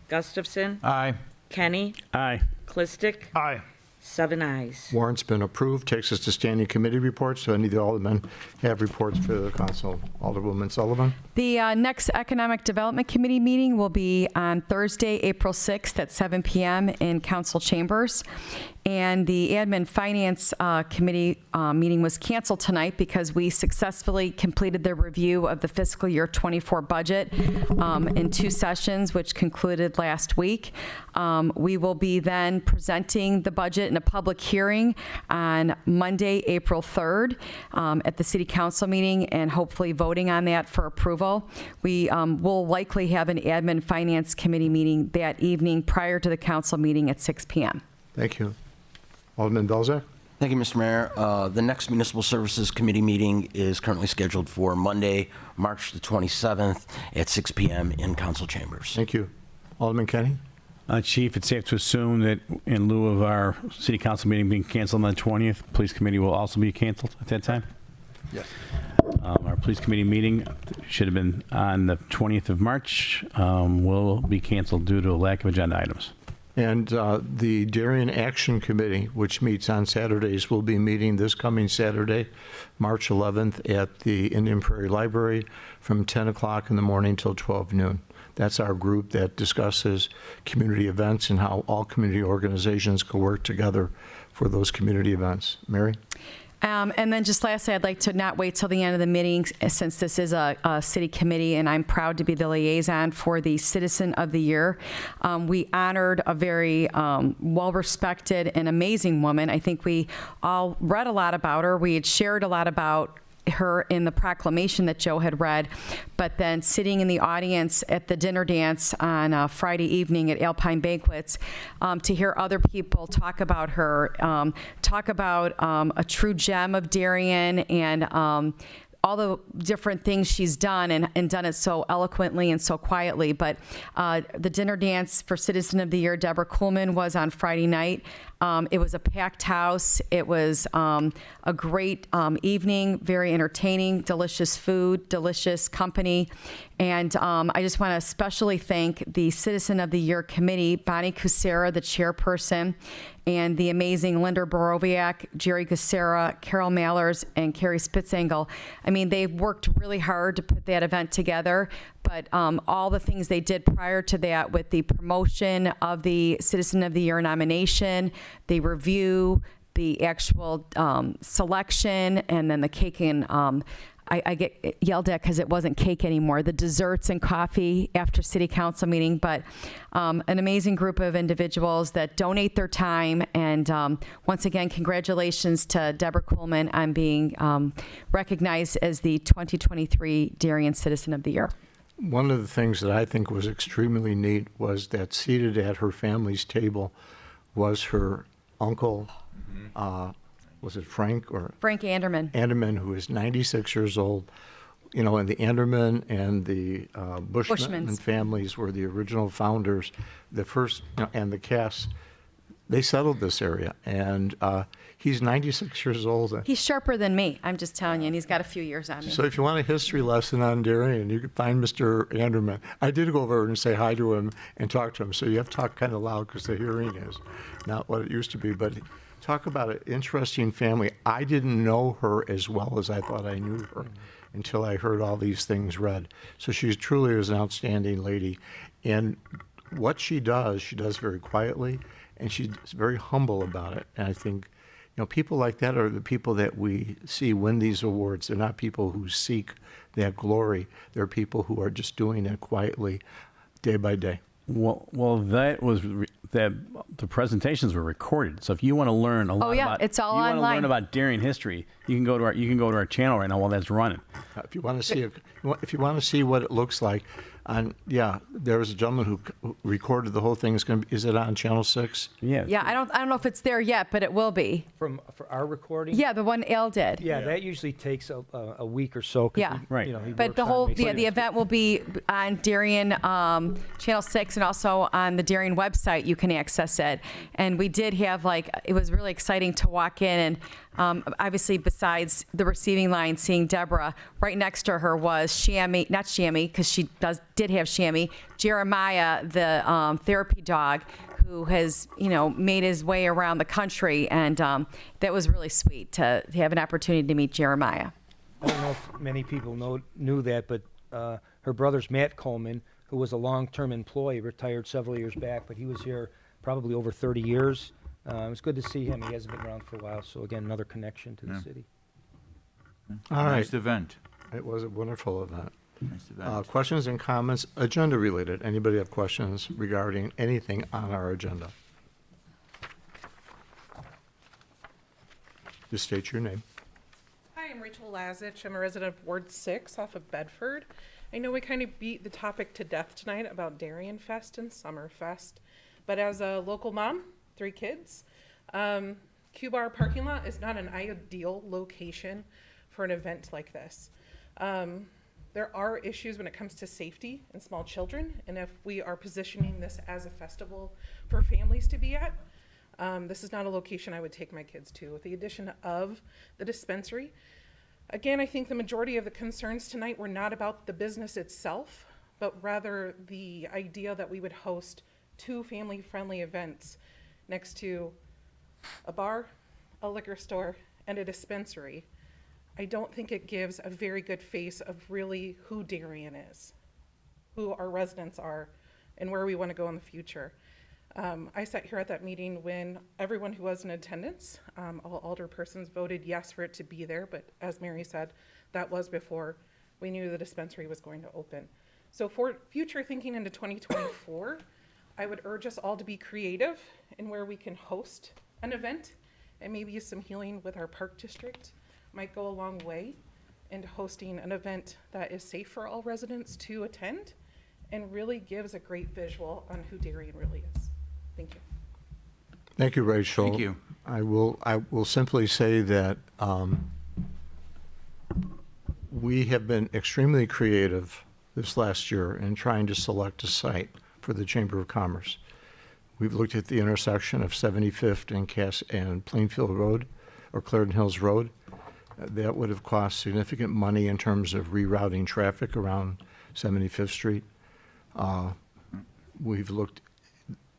Gustafson. Aye. Kenny. Aye. Clistic. Aye. 7 ayes. Warrant's been approved. Takes us to standing committee reports. So any of the aldermen have reports for the council. Alderwoman Sullivan? The next Economic Development Committee meeting will be on Thursday, April 6th at 7 p.m. in council chambers. And the Admin Finance Committee meeting was canceled tonight because we successfully completed the review of the fiscal year 24 budget in 2 sessions, which concluded last week. We will be then presenting the budget in a public hearing on Monday, April 3rd at the City Council meeting and hopefully voting on that for approval. We will likely have an Admin Finance Committee meeting that evening prior to the council meeting at 6 p.m. Thank you. Alderman Belzak? Thank you, Mr. Mayor. The next Municipal Services Committee meeting is currently scheduled for Monday, March the 27th at 6 p.m. in council chambers. Thank you. Alderman Kenny? Chief, it's safe to assume that in lieu of our city council meeting being canceled on the 20th, police committee will also be canceled at that time? Yes. Our police committee meeting should have been on the 20th of March, will be canceled due to a lack of agenda items. And the Darien Action Committee, which meets on Saturdays, will be meeting this coming Saturday, March 11th, at the Indian Prairie Library from 10 o'clock in the morning till 12 noon. That's our group that discusses community events and how all community organizations can work together for those community events. Mary? And then just lastly, I'd like to not wait till the end of the meeting, since this is a city committee, and I'm proud to be the liaison for the Citizen of the Year. We honored a very well-respected and amazing woman. I think we all read a lot about her. We had shared a lot about her in the proclamation that Joe had read, but then sitting in the audience at the dinner dance on Friday evening at Alpine Banquets, to hear other people talk about her, talk about a true gem of Darien and all the different things she's done and done it so eloquently and so quietly. But the dinner dance for Citizen of the Year, Deborah Kuhlman, was on Friday night. It was a packed house. It was a great evening, very entertaining, delicious food, delicious company. And I just want to especially thank the Citizen of the Year Committee, Bonnie Kucera, the chairperson, and the amazing Linda Borowiak, Jerry Kucera, Carol Mallers, and Carrie Spitzengel. I mean, they worked really hard to put that event together, but all the things they did prior to that with the promotion of the Citizen of the Year nomination, the review, the actual selection, and then the cake and I get yelled at because it wasn't cake anymore, the desserts and coffee after city council meeting, but an amazing group of individuals that donate their time. And once again, congratulations to Deborah Kuhlman on being recognized as the 2023 Darien Citizen of the Year. One of the things that I think was extremely neat was that seated at her family's table was her uncle, was it Frank or? Frank Anderman. Anderman, who is 96 years old. You know, and the Anderman and the Bushman Bushmans. families were the original founders, the first, and the Cass. They settled this area, and he's 96 years old. He's sharper than me, I'm just telling you, and he's got a few years on me. So if you want a history lesson on Darien, you can find Mr. Anderman. I did go over and say hi to him and talk to him, so you have to talk kind of loud because the hearing is not what it used to be. But talk about an interesting family. I didn't know her as well as I thought I knew her until I heard all these things read. So she truly is an outstanding lady. And what she does very quietly, and she's very humble about it. And I think know, people like that are the people that we see win these awards. They're not people who seek that glory. They're people who are just doing it quietly, day by day. Well, that was that the presentations were recorded. So if you want to learn a lot yeah, about, it's all you want to online. learn about Darien history, you can go to our channel right now while that's running. If you want to see if you want to see what it looks like, there was a gentleman who recorded the whole thing. Is it on Channel 6? Yeah. Yeah, I don't know if it's there yet, but it will be. For our recording? Yeah, the one Al did. Yeah, that usually takes a week or so. 'cause Yeah. he, you know, he But works the on whole, making the event will be on Darien Channel 6 and also on the Darien website. You can access it. And we did have it was really exciting to walk in and obviously besides the receiving line, seeing Deborah, right next to her was Shammy, not Shammy, because she did have Shammy, Jeremiah, the therapy dog, who has, made his way around the country. And that was really sweet to have an opportunity to meet Jeremiah. I don't know if many people knew that, but her brother's Matt Coleman, who was a long-term employee, retired several years back, but he was here probably over 30 years. It was good to see him. He hasn't been around for a while, so again, another connection to the city. All right. Nice event. It was a wonderful event. Nice event. Questions and comments, agenda related. Anybody have questions regarding anything on our agenda? Just state your name. Hi, I'm Rachel Lazich. I'm a resident of Ward 6 off of Bedford. I know we kind of beat the topic to death tonight about Darien Fest and Summerfest, but as a local mom, 3 kids, Q-Bar parking lot is not an ideal location for an event like this. There are issues when it comes to safety and small children, and if we are positioning this as a festival for families to be at, this is not a location I would take my kids to. With the addition of the dispensary, again, I think the majority of the concerns tonight were not about the business itself, but rather the idea that we would host 2 family-friendly events next to a bar, a liquor store, and a dispensary. I don't think it gives a very good face of really who Darien is, who our residents are, and where we want to go in the future. I sat here at that meeting when everyone who was in attendance, all alderpersons voted yes for it to be there, but as Mary said, that was before we knew the dispensary was going to open. So for future thinking into 2024, I would urge us all to be creative in where we can host an event, and maybe some healing with our park district might go a long way into hosting an event that is safe for all residents to attend and really gives a great visual on who Darien really is. Thank you. Thank you, Rachel. Thank you. I will simply say that we have been extremely creative this last year in trying to select a site for the Chamber of Commerce. We've looked at the intersection of 75th and Plainfield Road, or Clarendon Hills Road. That would have cost significant money in terms of rerouting traffic around 75th Street. We've looked,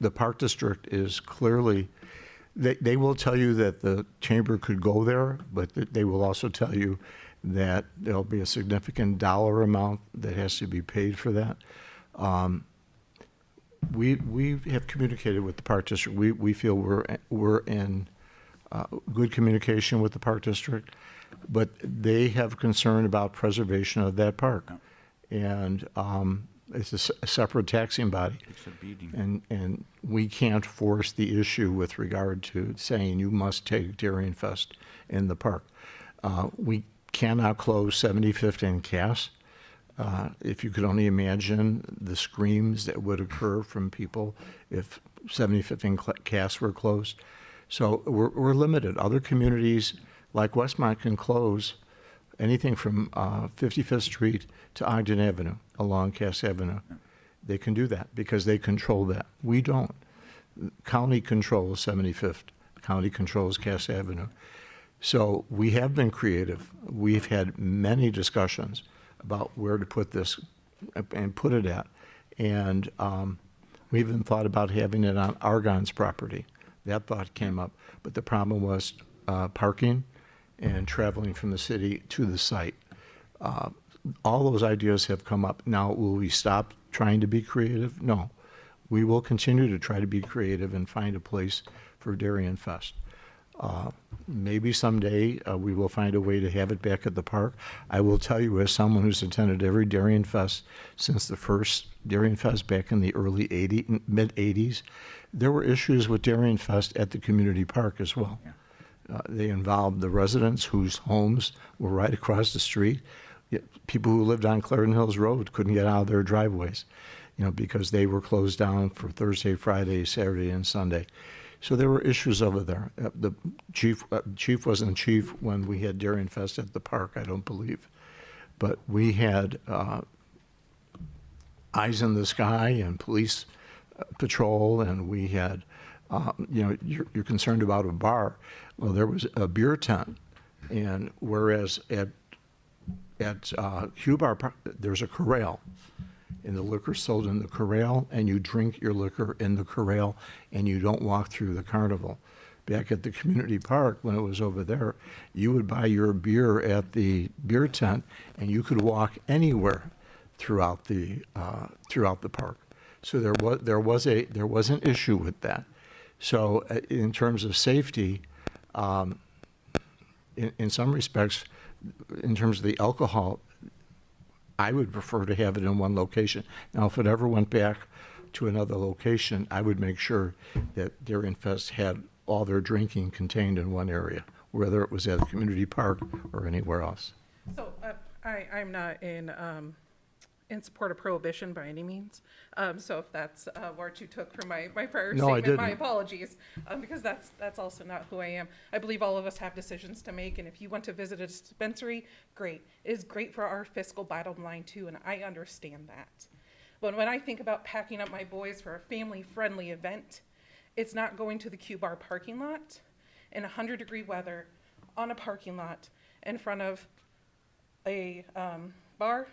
the Park District is clearly, they will tell you that the chamber could go there, but they will also tell you that there'll be a significant dollar amount that has to be paid for that. We have communicated with the Park District. We feel we're in good communication with the Park District, but they have concern about preservation of that park. And it's a separate taxing body. It's a beating. And we can't force the issue with regard to saying you must take Darien Fest in the park. We cannot close 75th and Cass. If you could only imagine the screams that would occur from people if 75th and Cass were closed. So we're limited. Other communities like Westmont can close anything from 55th Street to Ogden Avenue along Cass Avenue. They can do that because they control that. We don't. County controls 75th. County controls Cass Avenue. So we have been creative. We've had many discussions about where to put this and put it at. And we even thought about having it on Argonne's property. That thought came up. But the problem was parking and traveling from the city to the site. All those ideas have come up. Now, will we stop trying to be creative? No. We will continue to try to be creative and find a place for Darien Fest. Maybe someday we will find a way to have it back at the park. I will tell you, as someone who's attended every Darien Fest since the first Darien Fest back in the mid 80s, there were issues with Darien Fest at the community park as well. They involved the residents whose homes were right across the street. Yet people who lived on Clarendon Hills Road couldn't get out of their driveways, because they were closed down for Thursday, Friday, Saturday, and Sunday. So there were issues over there. The chief wasn't chief when we had Darien Fest at the park, I don't believe. But we had eyes in the sky and police patrol, and we had, you're concerned about a bar. Well, there was a beer tent, and whereas at Hugh Bar, there's a corral, and the liquor sold in the corral, and you drink your liquor in the corral, and you don't walk through the carnival. Back at the community park, when it was over there, you would buy your beer at the beer tent, and you could walk anywhere throughout the park. So there was an issue with that. So in terms of safety, in some respects, in terms of the alcohol, I would prefer to have it in one location. Now, if it ever went back to another location, I would make sure that Darien Fest had all their drinking contained in one area, whether it was at a community park or anywhere else. So I'm not in support of prohibition by any means. So if that's what you took from my prior No, I statement, didn't. my apologies, because that's also not who I am. I believe all of us have decisions to make, and if you want to visit a dispensary, great. It is great for our fiscal bottom line too, and I understand that. But when I think about packing up my boys for a family-friendly event, it's not going to the Q Bar parking lot in 100-degree weather on a parking lot in front of a bar,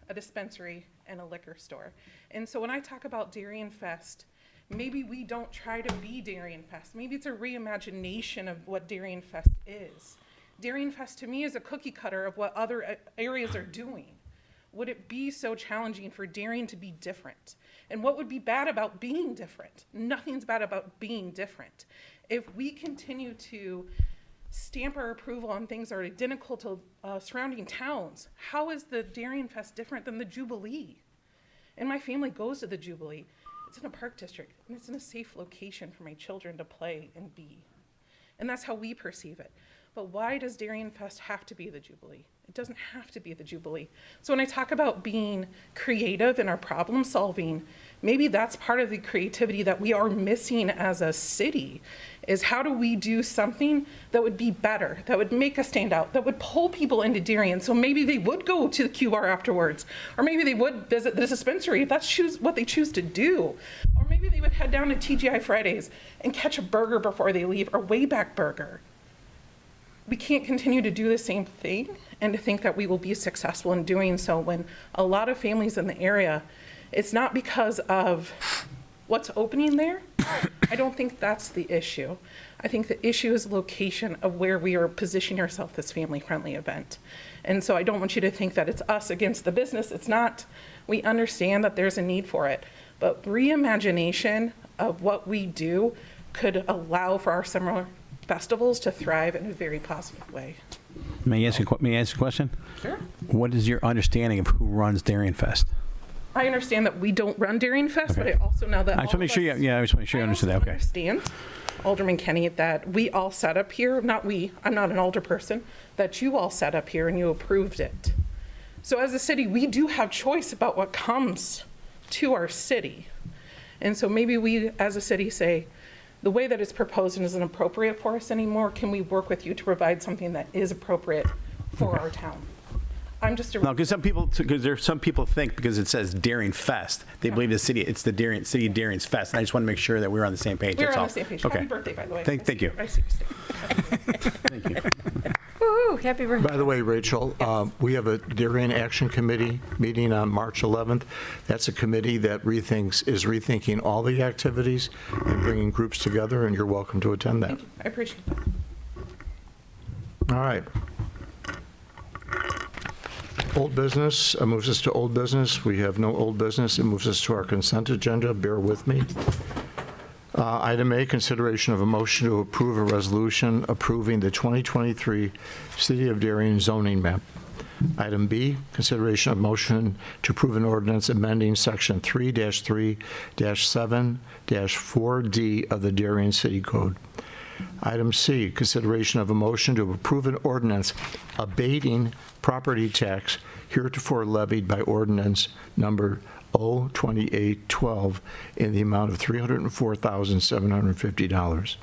a dispensary, and a liquor store. And so when I talk about Darien Fest, maybe we don't try to be Darien Fest. Maybe it's a reimagination of what Darien Fest is. Darien Fest to me is a cookie cutter of what other areas are doing. Would it be so challenging for Darien to be different? And what would be bad about being different? Nothing's bad about being different. If we continue to stamp our approval on things that are identical to surrounding towns, how is the Darien Fest different than the Jubilee? And my family goes to the Jubilee. It's in a park district, and it's in a safe location for my children to play and be. And that's how we perceive it. But why does Darien Fest have to be the Jubilee? It doesn't have to be the Jubilee. So when I talk about being creative in our problem solving, maybe that's part of the creativity that we are missing as a city, is how do we do something that would be better, that would make us stand out, that would pull people into Darien, so maybe they would go to the Q Bar afterwards, or maybe they would visit the dispensary if that's what they choose to do, or maybe they would head down to TGI Fridays and catch a burger before they leave, or Wayback Burger. We can't continue to do the same thing and to think that we will be successful in doing so when a lot of families in the area, it's not because of what's opening there. I don't think that's the issue. I think the issue is location of where we are positioning ourselves this family-friendly event. And so I don't want you to think that it's us against the business. It's not. We understand that there's a need for it. But reimagination of what we do could allow for our summer festivals to thrive in a very positive way. May I ask a question? Sure. What is your understanding of who runs Darien Fest? I understand that we don't run Darien Fest, but I also know that I just want to make sure I just want to make sure you understand that. Okay. I understand, Alderman Kenny, that we all set up here, not we, I'm not an alder person, that you all set up here and you approved it. So as a city, we do have choice about what comes to our city. And so maybe we as a city say, the way that it's proposed isn't appropriate for us anymore. Can we work with you to provide something that is appropriate for our town? I'm just a No, because some people think because it says Darien Fest, they believe it's the city of Darien's Fest. And I just want to make sure that we're on the same page. We're That's on all. the same page. Okay. Happy birthday, by the way. Thank you. I see you. Thank you. Woo, happy birthday. By the way, Rachel, we have a Darien Action Committee meeting on March 11th. That's a committee that is rethinking all the activities and bringing groups together, and you're welcome to attend that. Thank you. I appreciate that. All right. Old business, moves us to old business. We have no old business. It moves us to our consent agenda. Bear with me. Item A, consideration of a motion to approve a resolution approving the 2023 City of Darien zoning map. Item B, consideration of motion to approve an ordinance amending Section 3-3-7-4D of the Darien City Code. Item C, consideration of a motion to approve an ordinance abating property tax heretofore levied by ordinance number 02812 in the amount of $304,750.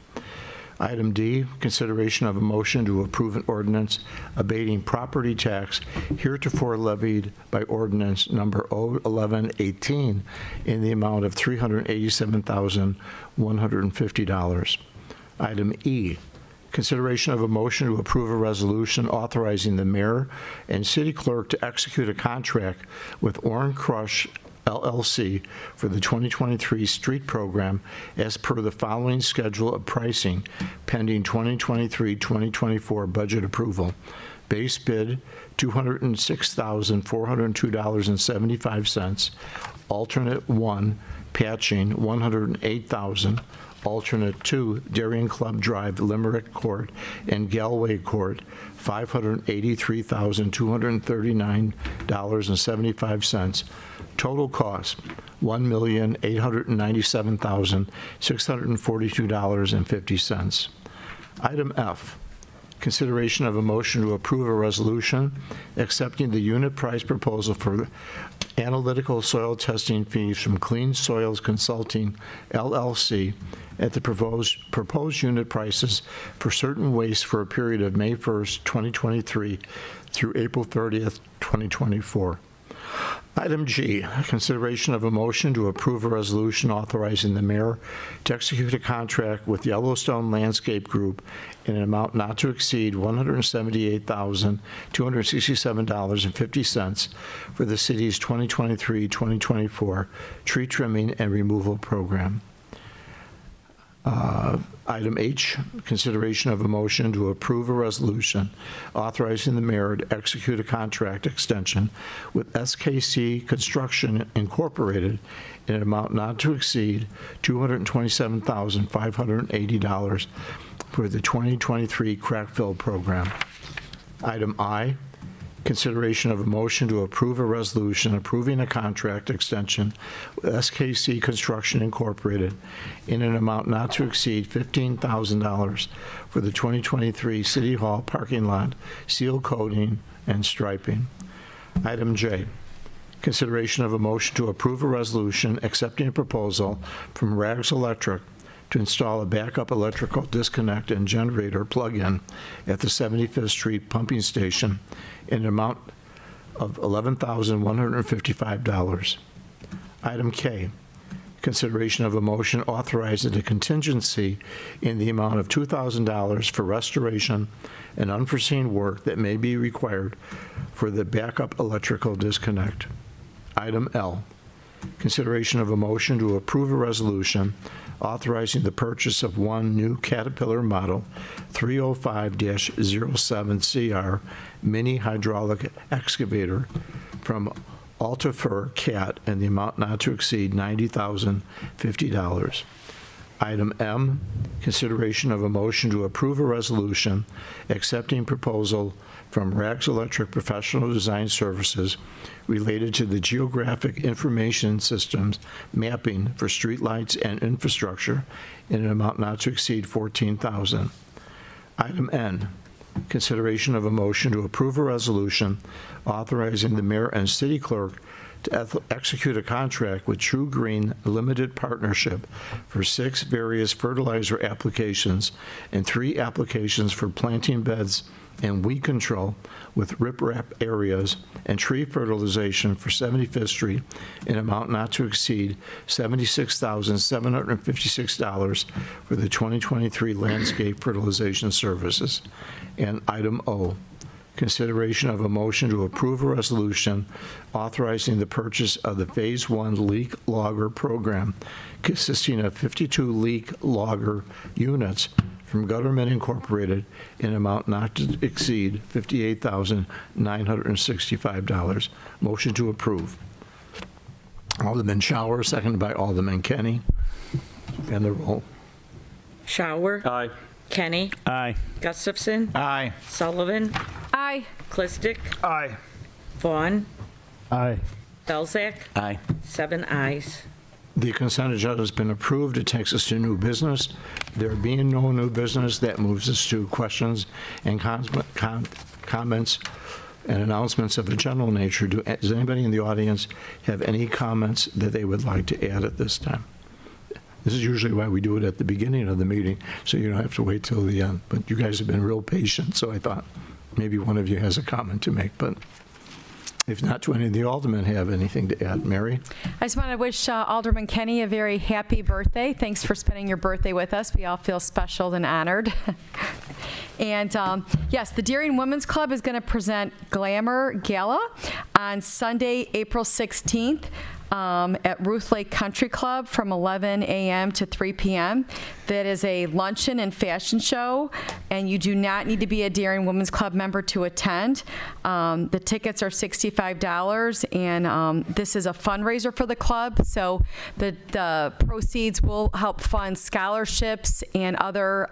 Item D, consideration of a motion to approve an ordinance abating property tax heretofore levied by ordinance number 01118 in the amount of $387,150. Item E, consideration of a motion to approve a resolution authorizing the mayor and city clerk to execute a contract with Orrin Crush LLC for the 2023 street program as per the following schedule of pricing pending 2023-2024 budget approval. Base bid, $206,402.75. Alternate 1, patching, $108,000. Alternate 2, Darien Club Drive, Limerick Court, and Galway Court, $583,239.75. Total cost, $1,897,642.50. Item F, consideration of a motion to approve a resolution accepting the unit price proposal for analytical soil testing fees from Clean Soils Consulting, LLC, at the proposed unit prices for certain waste for a period of May 1st, 2023 through April 30th, 2024. Item G, consideration of a motion to approve a resolution authorizing the mayor to execute a contract with Yellowstone Landscape Group in an amount not to exceed $178,267.50 for the city's 2023-2024 tree trimming and removal program. Item H, consideration of a motion to approve a resolution authorizing the mayor to execute a contract extension with SKC Construction Incorporated in an amount not to exceed $227,580 for the 2023 crack fill program. Item I, consideration of a motion to approve a resolution approving a contract extension with SKC Construction Incorporated in an amount not to exceed $15,000 for the 2023 City Hall parking lot seal coating and striping. Item J, consideration of a motion to approve a resolution accepting a proposal from Rags Electric to install a backup electrical disconnect and generator plug-in at the 75th Street pumping station in an amount of $11,155. Item K, consideration of a motion authorizing a contingency in the amount of $2,000 for restoration and unforeseen work that may be required for the backup electrical disconnect. Item L, consideration of a motion to approve a resolution authorizing the purchase of one new Caterpillar Model 305-07CR mini hydraulic excavator from Altifer Cat in the amount not to exceed $90,050. Item M, consideration of a motion to approve a resolution accepting proposal from Rags Electric Professional Design Services related to the geographic information systems mapping for streetlights and infrastructure in an amount not to exceed $14,000. Item N, consideration of a motion to approve a resolution authorizing the mayor and city clerk to execute a contract with True Green Limited Partnership for 6 various fertilizer applications and 3 applications for planting beds and weed control with riprap areas and tree fertilization for 75th Street in amount not to exceed $76,756 for the 2023 landscape fertilization services. And item O, consideration of a motion to approve a resolution authorizing the purchase of the Phase 1 leak logger program consisting of 52 leak logger units from Gutterman Incorporated in amount not to exceed $58,965. Motion to approve. Alderman Shower, seconded by Alderman Kenny. And the roll. Shower. Aye. Kenny. Aye. Gustafson. Aye. Sullivan. Aye. Clistic. Aye. Vaughn. Aye. Belzak. Aye. 7 ayes. The consent agenda has been approved. It takes us to new business. There being no new business, that moves us to questions and comments and announcements of a general nature. Does anybody in the audience have any comments that they would like to add at this time? This is usually why we do it at the beginning of the meeting, so you don't have to wait till the end. But you guys have been real patient, so I thought maybe one of you has a comment to make. But if not, do any of the aldermen have anything to add? Mary? I just want to wish Alderman Kenny a very happy birthday. Thanks for spending your birthday with us. We all feel special and honored. And yes, the Darien Women's Club is going to present Glamour Gala on Sunday, April 16th. At Ruth Lake Country Club from 11 a.m. to 3 p.m. That is a luncheon and fashion show, and you do not need to be a Darien Women's Club member to attend. The tickets are $65, and this is a fundraiser for the club, so the proceeds will help fund scholarships and other,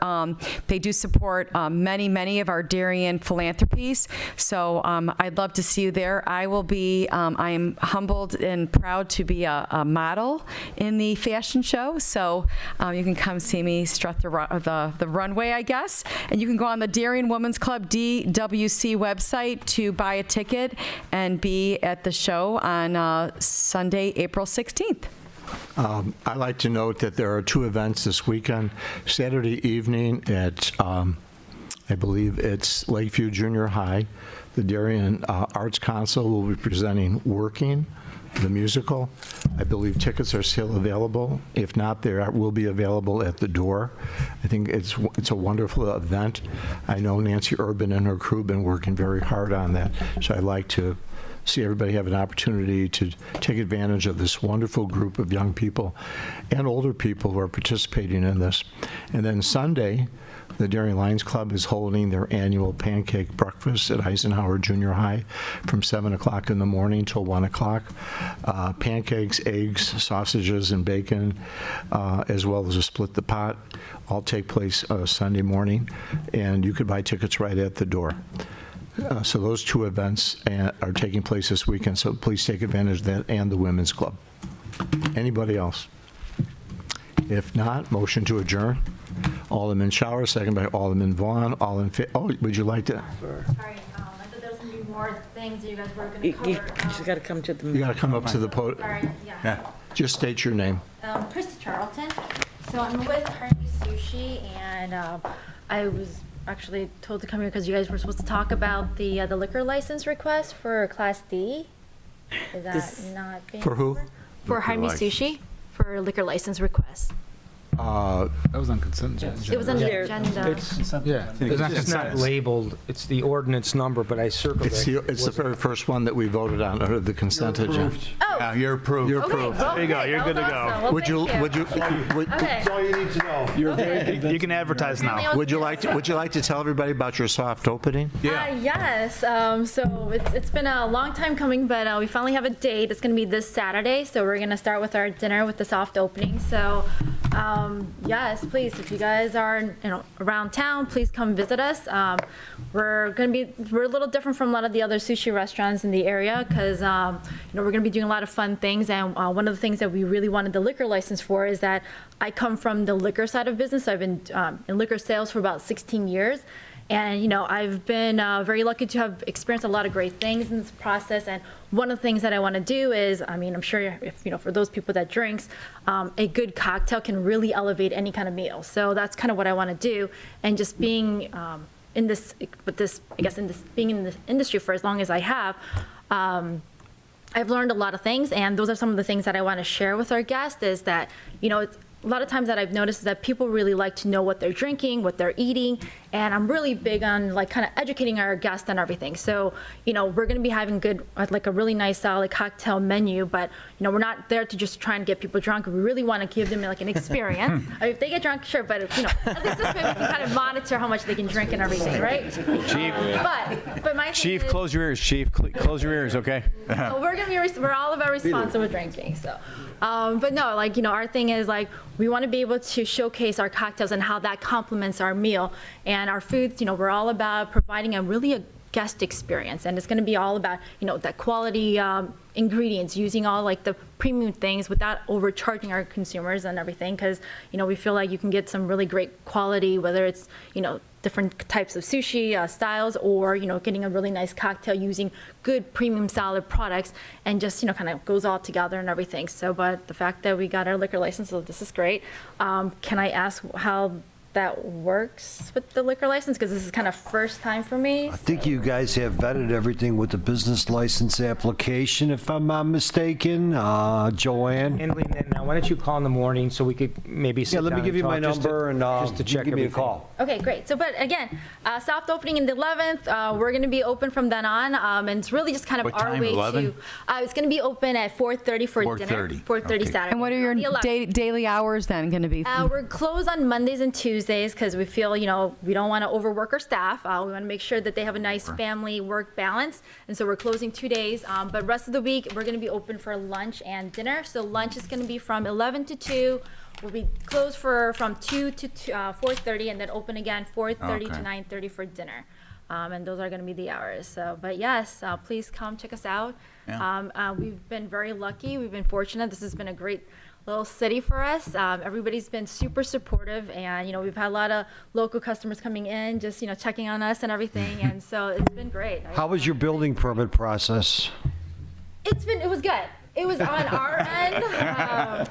they do support many of our Darien philanthropies, so I'd love to see you there. I will be, I am humbled and proud to be a model in the fashion show, so you can come see me strut the runway, I guess, and you can go on the Darien Women's Club DWC website to buy a ticket and be at the show on Sunday, April 16th. I'd like to note that there are 2 events this weekend. Saturday evening at, I believe it's Lakeview Junior High, the Darien Arts Council will be presenting Working, the musical. I believe tickets are still available. If not, they will be available at the door. I think it's a wonderful event. I know Nancy Urban and her crew have been working very hard on that, so I'd like to see everybody have an opportunity to take advantage of this wonderful group of young people and older people who are participating in this. And then Sunday, the Darien Lions Club is holding their annual pancake breakfast at Eisenhower Junior High from 7 o'clock in the morning till 1 o'clock. Pancakes, eggs, sausages, and bacon, as well as a split the pot, all take place Sunday morning, and you could buy tickets right at the door. So those 2 events are taking place this weekend, so please take advantage of that and the Women's Club. Anybody else? If not, motion to adjourn. Alderman Shower, second by Alderman Vaughn. All in favor? Oh, would you like to? Sorry, I thought there was going to be more things that you guys were going to cover. You just got to come to the. You got to come up to the podium. Sorry, yeah. Just state your name. Krista Charlton. So I'm with Harvey Sushi, and I was actually told to come here because you guys were supposed to talk about the liquor license request for Class D. Is that not being For who? For Harvey Sushi for liquor license request. That was on consent agenda. It was on the agenda. It's not labeled, it's the ordinance number, but I circled it. It's the very first one that we voted on under the consent agenda. Oh. Yeah, you're approved. You're Okay, approved. well, There you go, okay, you're that good was to go. awesome. Well, Would you, thank would you, Okay. That's all you need to know. You're very convinced. You can advertise now. would you like to tell everybody about your soft opening? Yes. So it's been a long time coming, but we finally have a date. It's going to be this Saturday. So we're going to start with our dinner with the soft opening. So yes, please, if you guys are around town, please come visit us. We're a little different from a lot of the other sushi restaurants in the area because we're going to be doing a lot of fun things. And one of the things that we really wanted the liquor license for is that I come from the liquor side of business. I've been in liquor sales for about 16 years. And, I've been very lucky to have experienced a lot of great things in this process. And one of the things that I want to do is, I'm sure if, for those people that drinks, a good cocktail can really elevate any kind of meal. So that's kind of what I want to do. And just being being in this industry for as long as I have, I've learned a lot of things. And those are some of the things that I want to share with our guests is that, a lot of times that I've noticed is that people really like to know what they're drinking, what they're eating, And I'm really big on like kind of educating our guests and everything. So, you know, we're going to be having good, like a really nice like cocktail menu, but you know, we're not there to just try and get people drunk. We really want to give them like an experience. I mean, if they get drunk, sure, but you know, at least this way we can kind of monitor how much they can drink and everything, right? Chief. But my thing Chief, is, close your ears, Chief. Close your ears, okay? so we're gonna be we're all about responsible drinking. So, but no, like you know, our thing is like we want to be able to showcase our cocktails and how that complements our meal and our foods. You know, we're all about providing a guest experience, and it's going to be all about you know that quality ingredients, using all like the premium things without overcharging our consumers and everything, because you know we feel like you can get some really great quality, whether it's you know different types of sushi styles, or you know getting a really nice cocktail using good premium solid products, and just you know kind of goes all together and everything. So, but the fact that we got our liquor license, so this is great. Can I ask how that works with the liquor license, because this is kind of first time for me? I think you guys have vetted everything with the business license application, if I'm not mistaken. Joanne? Handling that now, why don't you call in the morning so we could maybe sit Yeah, let down me give and you my talk, just to- number and just to you check give me a everything. call. Okay, great. So, but again, soft opening in the 11th. We're going to be open from then on, and it's really just kind of What our time, way 11? to. It's going to be open at 4:30 for dinner. 4:30. 4:30 Saturday. And what are your The 11th. daily hours then going to be? We're closed on Mondays and Tuesdays because we feel, you know, we don't want to overwork our staff. We want to make sure that they have a nice family work balance. And so we're closing 2 days. But rest of the week, we're going to be open for lunch and dinner. So lunch is going to be from 11 to 2. We'll be closed from 2 to 4:30, and then open again 4:30 to Okay. 9:30 for dinner. And those are going to be the hours. So, but yes, please come check us out. Yeah. We've been very lucky. We've been fortunate. This has been a great little city for us. Everybody's been super supportive, and you know we've had a lot of local customers coming in, just you know checking on us and everything, and so it's been great. How was your building permit process? It was good. It was on our end.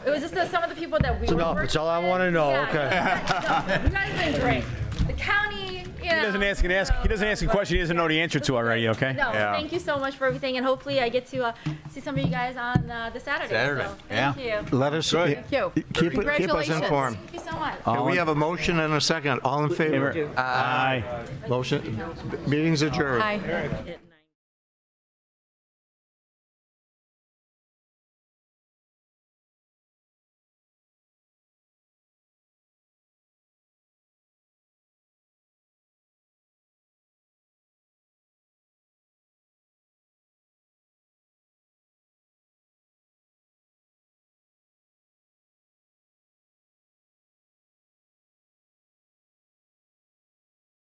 It was just some of the people that we It's were enough. working It's all I want to know. Yeah, Okay. no, you guys have been great. The county, you know. He doesn't ask a question he doesn't know the answer to already, okay? No, thank you so much for everything, and hopefully I get to see some of you guys on the Saturday. Saturday, So, yeah. thank you. Let us, Thank you. keep us Congratulations. informed. Thank you so much. Okay, we have a motion and a second. All in favor? Aye. Motion, meeting's adjourned. Hi.